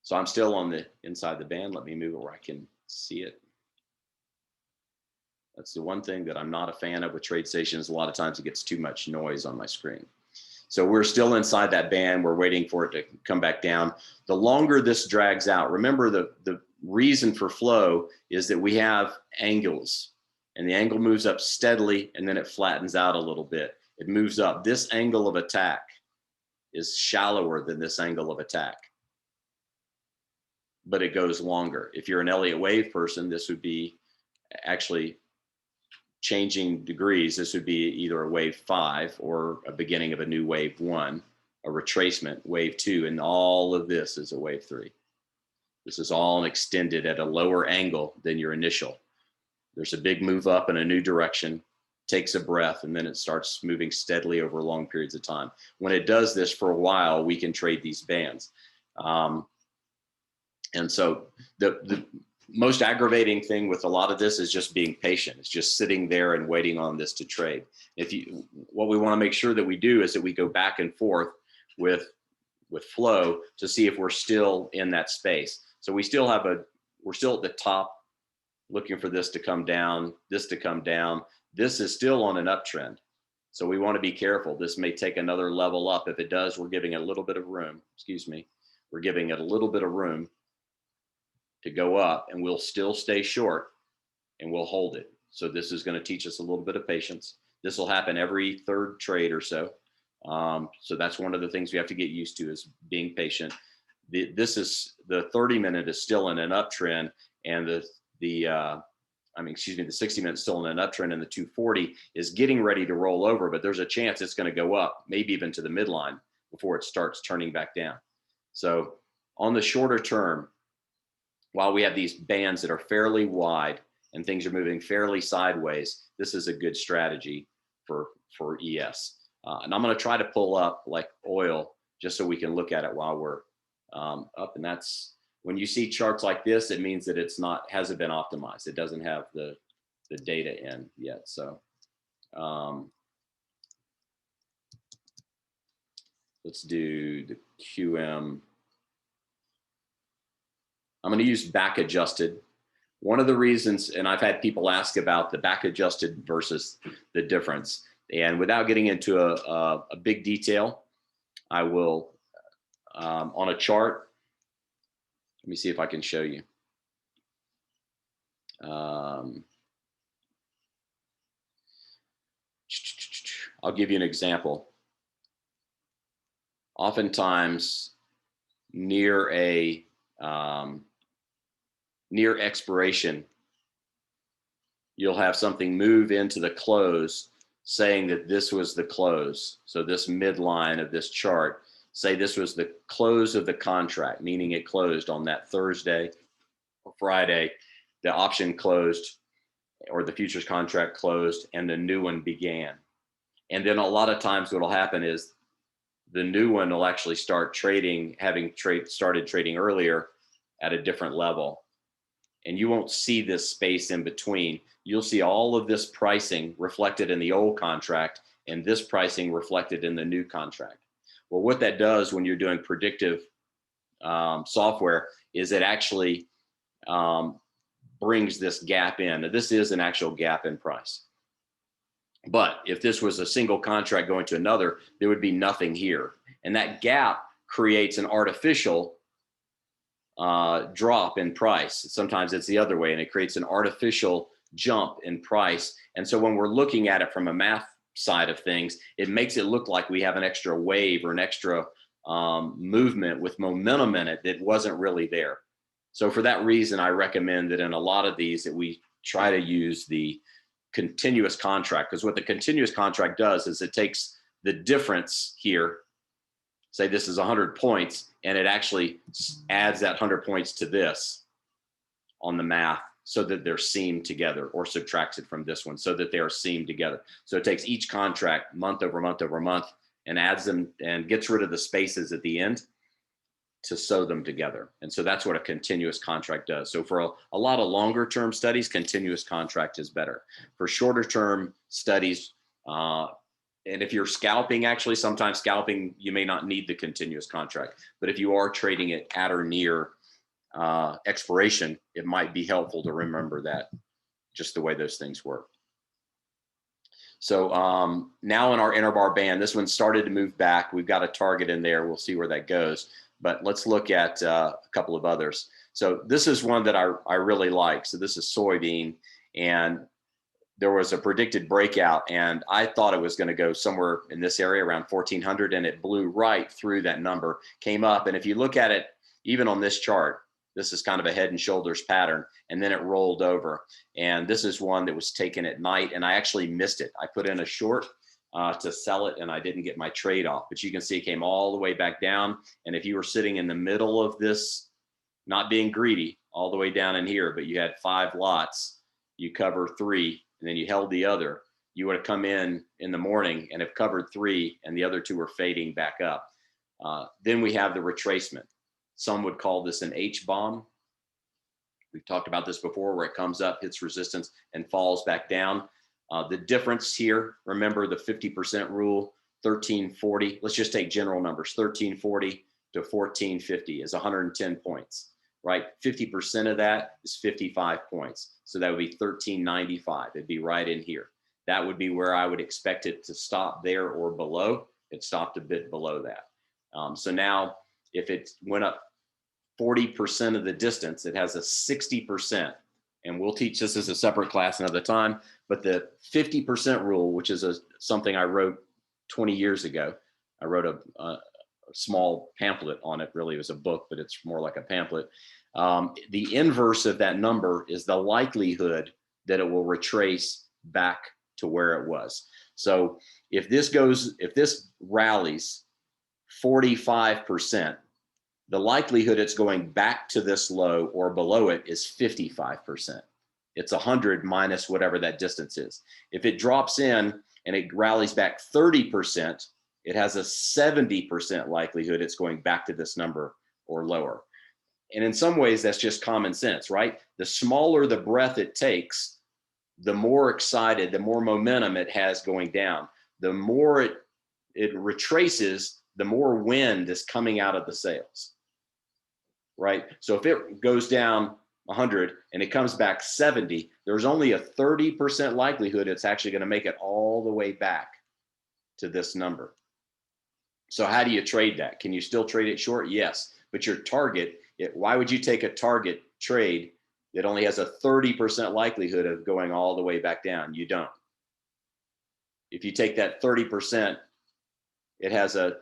So I'm still on the inside the band. Let me move it where I can see it. That's the one thing that I'm not a fan of with TradeStation. A lot of times it gets too much noise on my screen. So we're still inside that band. We're waiting for it to come back down. The longer this drags out, remember the reason for flow is that we have angles, and the angle moves up steadily and then it flattens out a little bit. It moves up. This angle of attack is shallower than this angle of attack, but it goes longer. If you're an Elliott wave person, this would be actually changing degrees. This would be either a wave 5 or a beginning of a new wave 1, a retracement, wave 2, and all of this is a wave 3. This is all extended at a lower angle than your initial. There's a big move up in a new direction, takes a breath, and then it starts moving steadily over long periods of time. When it does this for a while, we can trade these bands. And so the most aggravating thing with a lot of this is just being patient. It's just sitting there and waiting on this to trade. What we want to make sure that we do is that we go back and forth with flow to see if we're still in that space. So we're still at the top, looking for this to come down, this to come down. This is still on an uptrend. So we want to be careful. This may take another level up. If it does, we're giving it a little bit of room. We're giving it a little bit of room to go up, and we'll still stay short and we'll hold it. So this is going to teach us a little bit of patience. This will happen every third trade or so. So that's one of the things we have to get used to, is being patient. this is the 30-minute is still in an uptrend, and the 60-minute is still in an uptrend, and the 240 is getting ready to roll over, but there's a chance it's going to go up, maybe even to the midline before it starts turning back down. So on the shorter term, while we have these bands that are fairly wide and things are moving fairly sideways, this is a good strategy for ES. And I'm going to try to pull up like oil just so we can look at it while we're up. And that's when you see charts like this, it means that hasn't been optimized. It doesn't have the data in yet. So let's do the QM. I'm going to use back adjusted. One of the reasons, and I've had people ask about the back adjusted versus the difference. And without getting into a big detail, I will, on a chart, let me see if I can show you. I'll give you an example. Oftentimes, near expiration, you'll have something move into the close saying that this was the close. So this midline of this chart, say this was the close of the contract, meaning it closed on that Thursday or Friday, the option closed or the futures contract closed and the new one began. And then a lot of times what will happen is the new one will actually start trading, started trading earlier at a different level. And you won't see this space in between. You'll see all of this pricing reflected in the old contract and this pricing reflected in the new contract. Well, what that does when you're doing predictive software is it actually brings this gap in. Now, this is an actual gap in price. But if this was a single contract going to another, there would be nothing here. And that gap creates an artificial drop in price. Sometimes it's the other way, and it creates an artificial jump in price. And so when we're looking at it from a math side of things, it makes it look like we have an extra wave or an extra movement with momentum in it that wasn't really there. So for that reason, I recommend that in a lot of these that we try to use the continuous contract, because what the continuous contract does is it takes the difference here, say this is 100 points, and it actually adds that 100 points to this on the math so that they're seamed together, or subtracts it from this one so that they are seamed together. So it takes each contract month over month over month and adds them and gets rid of the spaces at the end to sew them together. And so that's what a continuous contract does. So for a lot of longer term studies, continuous contract is better. For shorter term studies, and if you're scalping, actually, sometimes scalping, you may not need the continuous contract. But if you are trading it at or near expiration, it might be helpful to remember that, just the way those things work. So now in our interbar band, this one started to move back. We've got a target in there. We'll see where that goes. But let's look at a couple of others. So this is one that I really like. So this is soybean. And there was a predicted breakout, and I thought it was going to go somewhere in this area around 1400, and it blew right through that number, came up. And if you look at it, even on this chart, this is kind of a head and shoulders pattern, and then it rolled over. And this is one that was taken at night, and I actually missed it. I put in a short to sell it, and I didn't get my trade off. But you can see it came all the way back down. And if you were sitting in the middle of this, not being greedy, all the way down in here, but you had 5 lots, you cover 3, and then you held the other, you would have come in the morning and have covered 3, and the other 2 were fading back up. Then we have the retracement. Some would call this an H-bomb. We've talked about this before, where it comes up, hits resistance, and falls back down. The difference here, remember the 50% rule, 1340. Let's just take general numbers. 1340 to 1450 is 110 points, right? 50% of that is 55 points. So that would be 1395. It'd be right in here. That would be where I would expect it to stop there or below. It stopped a bit below that. So now if it went up 40% of the distance, it has a 60%. And we'll teach this as a separate class another time. But the 50% rule, which is something I wrote 20 years ago, I wrote small pamphlet on it. Really, it was a book, but it's more like a pamphlet. The inverse of that number is the likelihood that it will retrace back to where it was. So if this rallies 45%, the likelihood it's going back to this low or below it is 55%. It's 100 minus whatever that distance is. If it drops in and it rallies back 30%, it has a 70% likelihood it's going back to this number or lower. And in some ways, that's just common sense, right? The smaller the breath it takes, the more excited, the more momentum it has going down. The more it retraces, the more wind is coming out of the sails, right? So if it goes down 100 and it comes back 70, there's only a 30% likelihood it's actually going to make it all the way back to this number. So how do you trade that? Can you still trade it short? Yes, but your target, why would you take a target trade that only has a 30% likelihood of going all the way back down? You don't. If you take that 30%, it has a,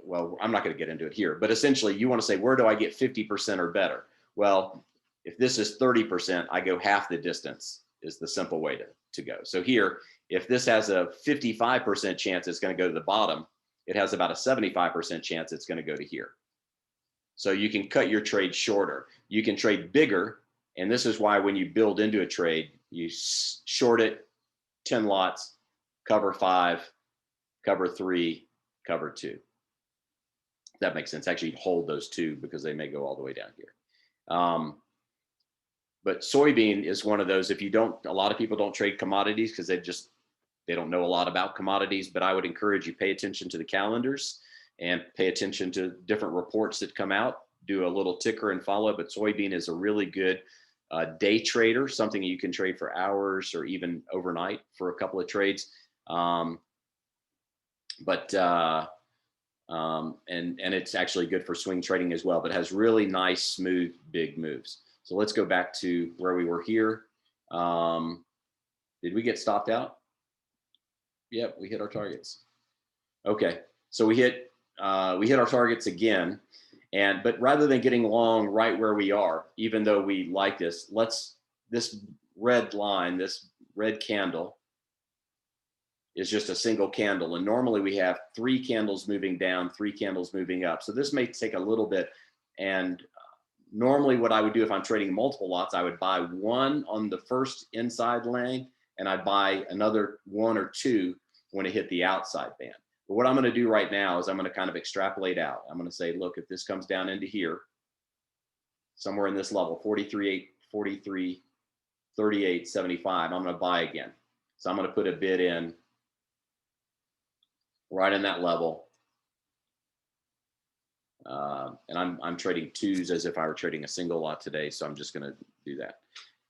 well, I'm not going to get into it here, but essentially you want to say, where do I get 50% or better? Well, if this is 30%, I go half the distance is the simple way to go. So here, if this has a 55% chance it's going to go to the bottom, it has about a 75% chance it's going to go to here. So you can cut your trade shorter. You can trade bigger. And this is why when you build into a trade, you short it 10 lots, cover 5, cover 3, cover 2. That makes sense. Actually hold those 2 because they may go all the way down here. But soybean is one of those, if you don't, a lot of people don't trade commodities because they don't know a lot about commodities, but I would encourage you pay attention to the calendars and pay attention to different reports that come out, do a little ticker and follow. But soybean is a really good day trader, something you can trade for hours or even overnight for a couple of trades. And it's actually good for swing trading as well, but has really nice, smooth, big moves. So let's go back to where we were here. Did we get stopped out? Yep, we hit our targets. Okay, so we hit our targets again, but rather than getting long right where we are, even though we like this, this red line, this red candle is just a single candle, and normally we have 3 candles moving down, 3 candles moving up. So this may take a little bit, and normally what I would do if I'm trading multiple lots, I would buy 1 on the first inside leg, and I'd buy another 1 or 2 when it hit the outside band. But what I'm going to do right now is I'm going to kind of extrapolate out. I'm going to say, look, if this comes down into here, somewhere in this level, 43, 38, 75, I'm going to buy again. So I'm going to put a bid in right in that level. And I'm trading 2s as if I were trading a single lot today. So I'm just going to do that.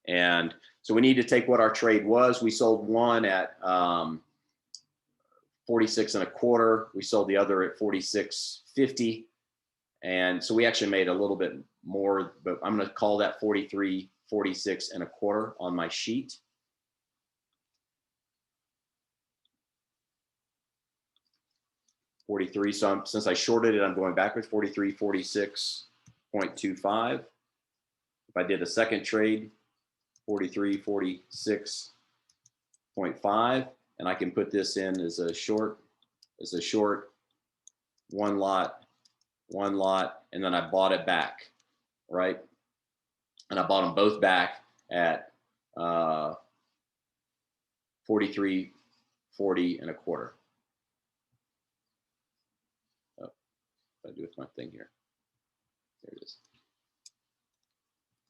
And so we need to take what our trade was. We sold 1 at 46.25. We sold the other at 46.50. And so we actually made a little bit more, but I'm going to call that 43.4625 on my sheet. So since I shorted it, I'm going backwards, 43.4625. If I did a second trade, 43.46.5, and I can put this in as a short, 1 lot, and then I bought it back, right? And I bought them both back at 43.4025. Oh, what do I do with my thing here? There it is.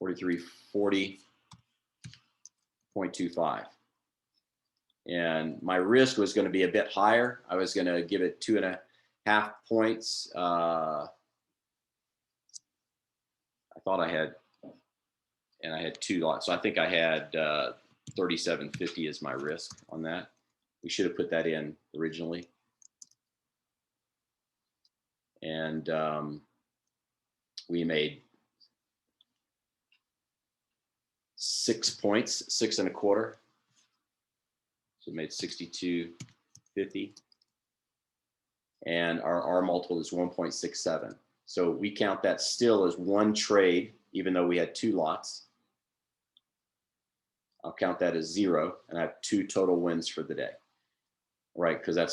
43.40.25. And my risk was going to be a bit higher. I was going to give it 2.5 points. I thought I had, and I had 2 lots. So I think I had 37.50 as my risk on that. We should have put that in originally. And we made 6 points, 6.25. So it made 62.50. and our R multiple is 1.67. So we count that still as one trade, even though we had 2 lots. I'll count that as 0, and I have 2 total wins for the day, right? Because it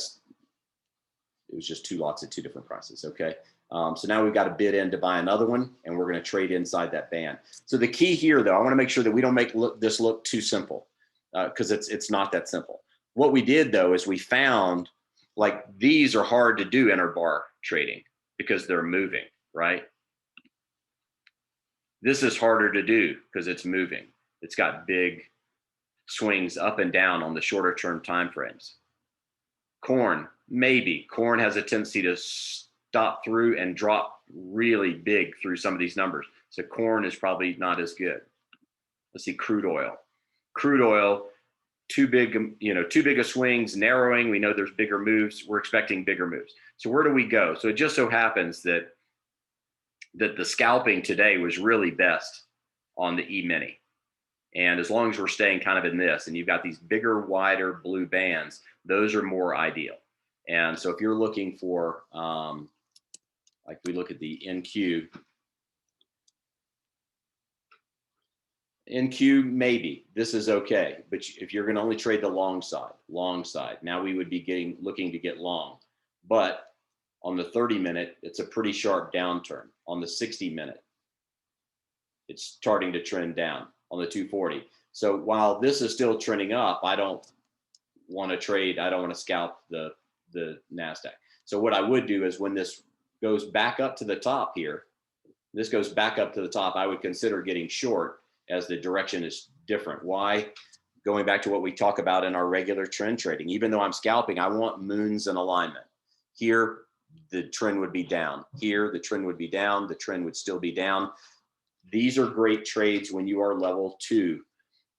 was just 2 lots at 2 different prices, okay? So now we've got to bid in to buy another one, and we're going to trade inside that band. So the key here, though, I want to make sure that we don't make this look too simple, because it's not that simple. What we did, though, is we found like these are hard to do interbar trading because they're moving, right? This is harder to do because it's moving. It's got big swings up and down on the shorter term time frames. Corn, maybe. Corn has a tendency to stop through and drop really big through some of these numbers. So corn is probably not as good. Let's see, crude oil. Crude oil, too big of swings, narrowing. We know there's bigger moves. We're expecting bigger moves. So where do we go? So it just so happens that the scalping today was really best on the E-mini. And as long as we're staying kind of in this, and you've got these bigger, wider blue bands, those are more ideal. And so if you're looking for, like we look at the NQ, maybe this is okay, but if you're going to only trade the long side, now we would be looking to get long. But on the 30-minute, it's a pretty sharp downturn. On the 60-minute, it's starting to trend down. On the 240. So while this is still trending up, I don't want to trade. I don't want to scalp the NASDAQ. So what I would do is when this goes back up to the top here, this goes back up to the top, I would consider getting short as the direction is different. Why? Going back to what we talk about in our regular trend trading, even though I'm scalping, I want moons in alignment. Here, the trend would be down. Here, the trend would be down. The trend would still be down. These are great trades when you are level 2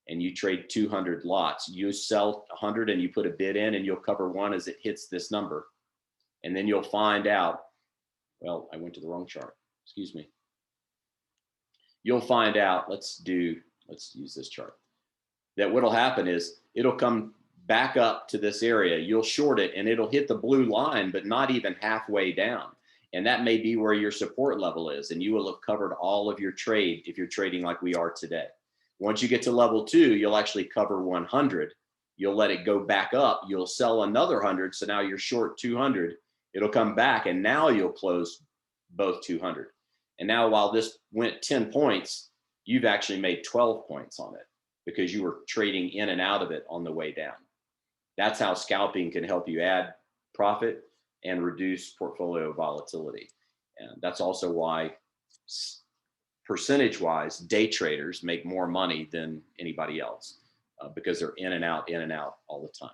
and you trade 200 lots. You sell 100 and you put a bid in and you'll cover one as it hits this number. And then you'll find out, well, I went to the wrong chart. Excuse me. You'll find out, let's use this chart, that what'll happen is it'll come back up to this area. You'll short it and it'll hit the blue line, but not even halfway down. And that may be where your support level is, and you will have covered all of your trade if you're trading like we are today. Once you get to level 2, you'll actually cover 100. You'll let it go back up. You'll sell another 100. So now you're short 200. It'll come back, and now you'll close both 200. And now while this went 10 points, you've actually made 12 points on it because you were trading in and out of it on the way down. That's how scalping can help you add profit and reduce portfolio volatility. And that's also why percentage-wise, day traders make more money than anybody else because they're in and out all the time.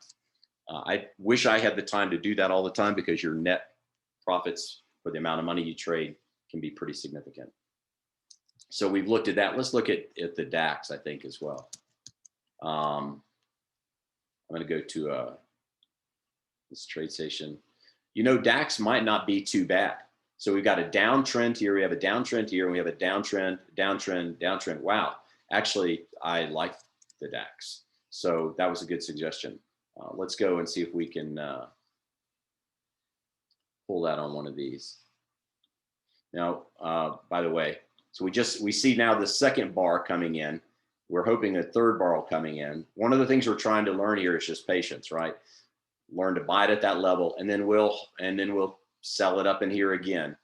I wish I had the time to do that all the time because your net profits for the amount of money you trade can be pretty significant. So we've looked at that. Let's look at the DAX, I think, as well. I'm going to go to this trade station. You know, DAX might not be too bad. So we've got a downtrend here. We have a downtrend here. And we have a downtrend. Wow. Actually, I like the DAX. So that was a good suggestion. Let's go and see if we can pull that on one of these. Now, by the way, so we see now the second bar coming in. We're hoping a third bar will coming in. One of the things we're trying to learn here is just patience, right? Learn to buy it at that level, and then we'll sell it up in here again.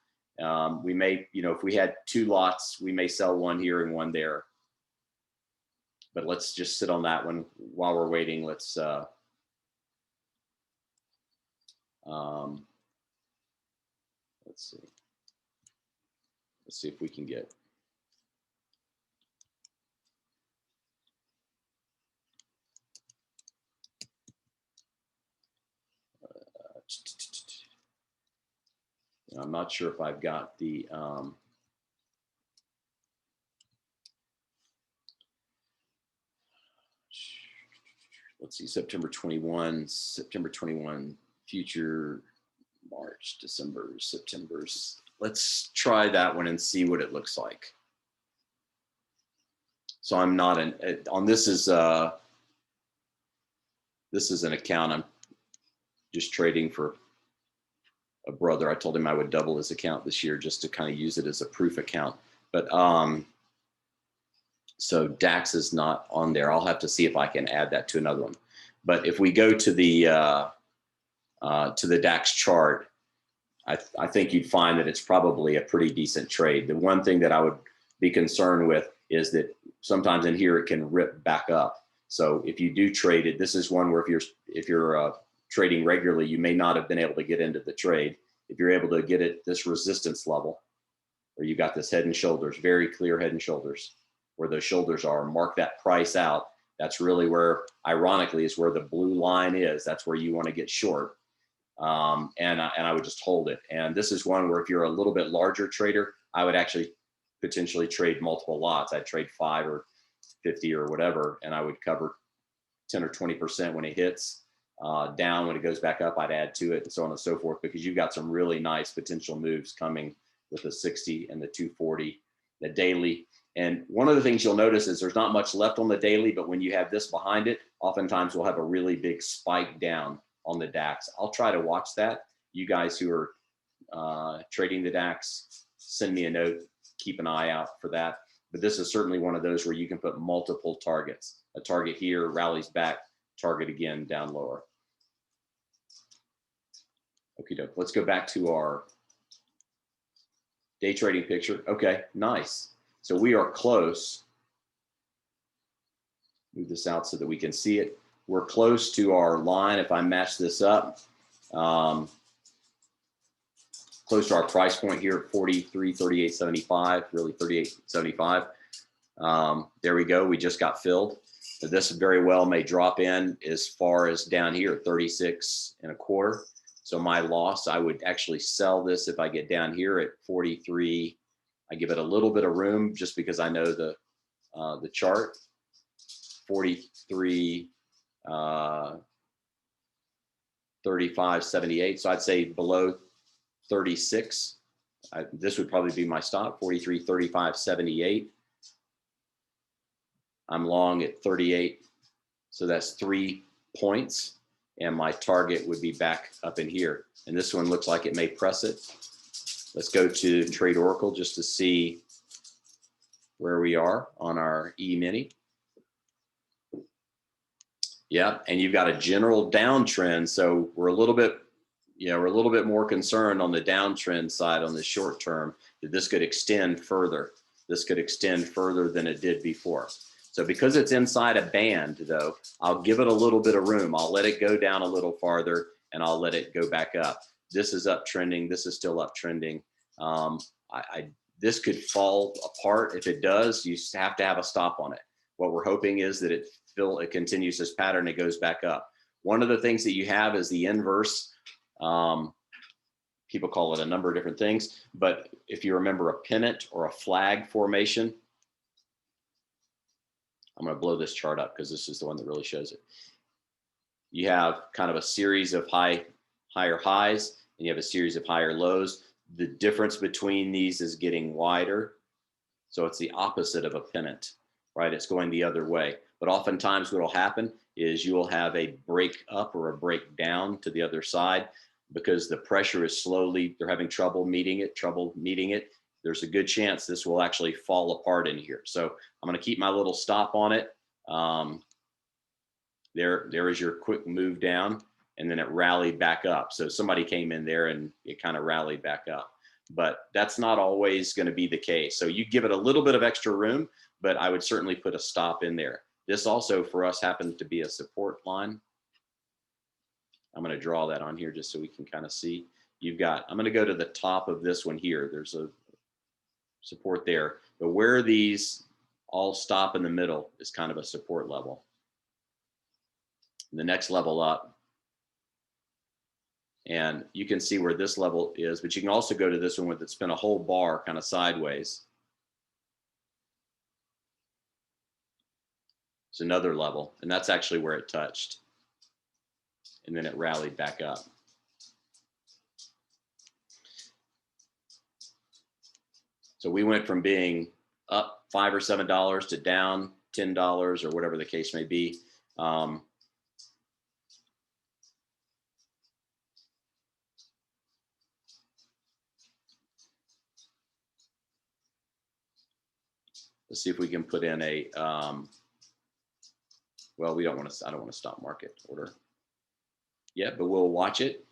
We may, if we had 2 lots, we may sell one here and one there. But let's just sit on that one while we're waiting. Let's see. Let's see if we can get. I'm not sure if I've got the let's see, September 21 future, March, December, September. Let's try that one and see what it looks like. So I'm not on this is an account. I'm just trading for a brother. I told him I would double his account this year just to kind of use it as a proof account. But so DAX is not on there. I'll have to see if I can add that to another one. But if we go to the DAX chart, I think you'd find that it's probably a pretty decent trade. The one thing that I would be concerned with is that sometimes in here it can rip back up. So if you do trade it, this is one where if you're trading regularly, you may not have been able to get into the trade. If you're able to get it this resistance level, or you got this head and shoulders, very clear head and shoulders, where those shoulders are, mark that price out. That's really where, ironically, is where the blue line is. That's where you want to get short. And I would just hold it. And this is one where if you're a little bit larger trader, I would actually potentially trade multiple lots. I'd trade 5 or 50 or whatever, and I would cover 10 or 20% when it hits down. When it goes back up, I'd add to it, and so on and so forth, because you've got some really nice potential moves coming with the 60 and the 240, the daily. And one of the things you'll notice is there's not much left on the daily, but when you have this behind it, oftentimes we'll have a really big spike down on the DAX. I'll try to watch that. You guys who are trading the DAX, send me a note, keep an eye out for that. But this is certainly one of those where you can put multiple targets. A target here, rallies back, target again down lower. Okie doke. Let's go back to our day trading picture. Okay, nice. So we are close. Move this out so that we can see it. We're close to our line. If I match this up, close to our price point here at 43.3875, really 38.75. There we go. We just got filled. So this very well may drop in as far as down here at 36.25. So my loss, I would actually sell this if I get down here at 43. I give it a little bit of room just because I know the chart. 43. 35.78. So I'd say below 36. This would probably be my stop, 43.35.78. I'm long at 38. So that's 3 points. And my target would be back up in here. And this one looks like it may press it. Let's go to Trade Oracle just to see where we are on our E-mini. Yeah, and you've got a general downtrend, so we're a little bit more concerned on the downtrend side on the short term that this could extend further. This could extend further than it did before. So because it's inside a band, though, I'll give it a little bit of room. I'll let it go down a little farther, and I'll let it go back up. This is uptrending. This is still uptrending. This could fall apart. If it does, you have to have a stop on it. What we're hoping is that it continues this pattern, it goes back up. One of the things that you have is the inverse. People call it a number of different things, but if you remember a pennant or a flag formation, I'm going to blow this chart up because this is the one that really shows it. You have kind of a series of higher highs, and you have a series of higher lows. The difference between these is getting wider. So it's the opposite of a pennant, right? It's going the other way. But oftentimes what will happen is you will have a break up or a break down to the other side because the pressure is slowly, they're having trouble meeting it. There's a good chance this will actually fall apart in here. So I'm going to keep my little stop on it. There is your quick move down, and then it rallied back up. So somebody came in there and it kind of rallied back up. But that's not always going to be the case. So you give it a little bit of extra room, but I would certainly put a stop in there. This also for us happens to be a support line. I'm going to draw that on here just so we can kind of see. I'm going to go to the top of this one here. There's a support there, but where these all stop in the middle is kind of a support level. The next level up, and you can see where this level is, but you can also go to this one where it's been a whole bar kind of sideways. It's another level, and that's actually where it touched. And then it rallied back up. So we went from being up $5 or $7 to down $10 or whatever the case may be. let's see if we can put in a, well, I don't want to stop market order yet, but we'll watch it.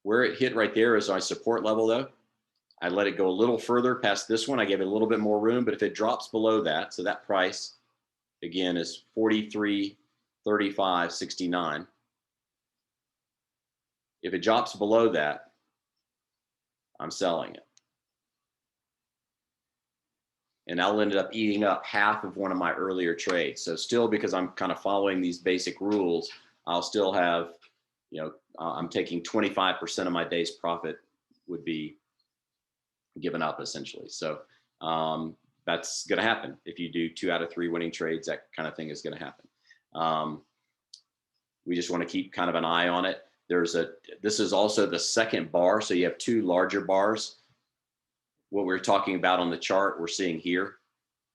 Where it hit right there is our support level though. I let it go a little further past this one. I gave it a little bit more room, but if it drops below that, so that price again is 43.35.69. If it drops below that, I'm selling it. And I'll end up eating up half of one of my earlier trades. So still, because I'm kind of following these basic rules, I'll still have, you know, I'm taking 25% of my day's profit would be given up essentially. So that's going to happen. If you do 2 out of 3 winning trades, that kind of thing is going to happen. We just want to keep kind of an eye on it. This is also the second bar. So you have 2 larger bars. What we're talking about on the chart, we're seeing here,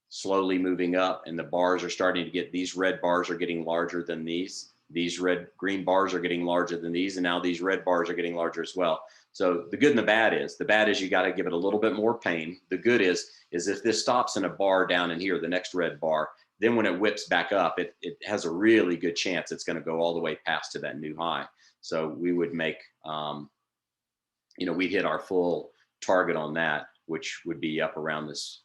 slowly moving up, and the bars are starting to get, these red bars are getting larger than these. These green bars are getting larger than these, and now these red bars are getting larger as well. So the good and the bad is you got to give it a little bit more pain. The good is if this stops in a bar down in here, the next red bar, then when it whips back up, it has a really good chance it's going to go all the way past to that new high. So we would make, you know, we'd hit our full target on that, which would be up around this,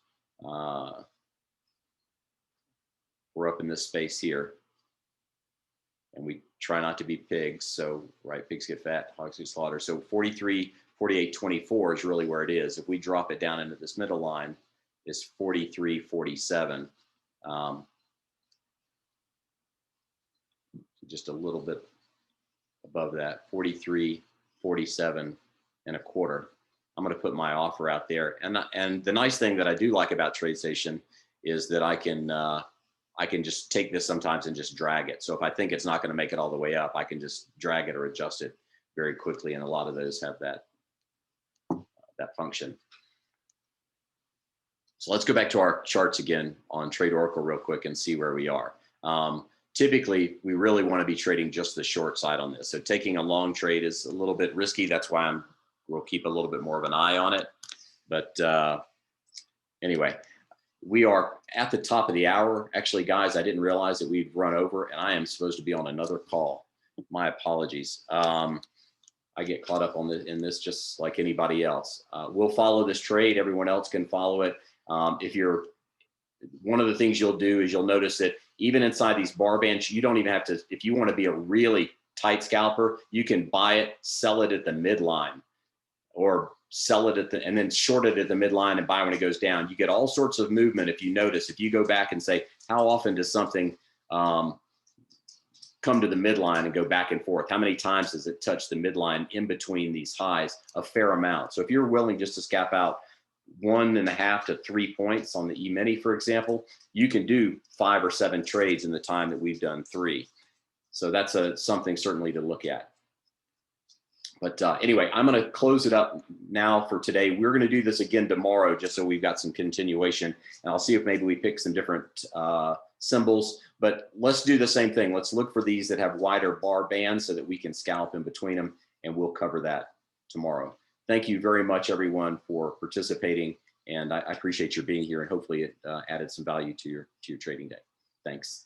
we're up in this space here. And we try not to be pigs. So, right, pigs get fat, hogs get slaughtered. So 43.48.24 is really where it is. If we drop it down into this middle line, it's 43.47. Just a little bit above that, 43.47 and a quarter. I'm going to put my offer out there. And the nice thing that I do like about TradeStation is that I can just take this sometimes and just drag it. So if I think it's not going to make it all the way up, I can just drag it or adjust it very quickly. And a lot of those have that function. So let's go back to our charts again on Trade Oracle real quick and see where we are. Typically, we really want to be trading just the short side on this. So taking a long trade is a little bit risky. That's why we'll keep a little bit more of an eye on it. But anyway, we are at the top of the hour. Actually, guys, I didn't realize that we'd run over, and I am supposed to be on another call. My apologies. I get caught up in this just like anybody else. We'll follow this trade. Everyone else can follow it. One of the things you'll do is you'll notice that even inside these bar bands, you don't even have to, if you want to be a really tight scalper, you can buy it, sell it at the midline, or sell it and then short it at the midline and buy when it goes down. You get all sorts of movement. If you notice, if you go back and say, how often does something come to the midline and go back and forth? How many times does it touch the midline in between these highs? A fair amount. So if you're willing just to scalp out 1.5 to 3 points on the E-mini, for example, you can do 5 or 7 trades in the time that we've done 3. So that's something certainly to look at. But anyway, I'm going to close it up now for today. We're going to do this again tomorrow, just so we've got some continuation. And I'll see if maybe we pick some different symbols. But let's do the same thing. Let's look for these that have wider bar bands so that we can scalp in between them. And we'll cover that tomorrow. Thank you very much, everyone, for participating. And I appreciate your being here. And hopefully it added some value to your trading day. Thanks.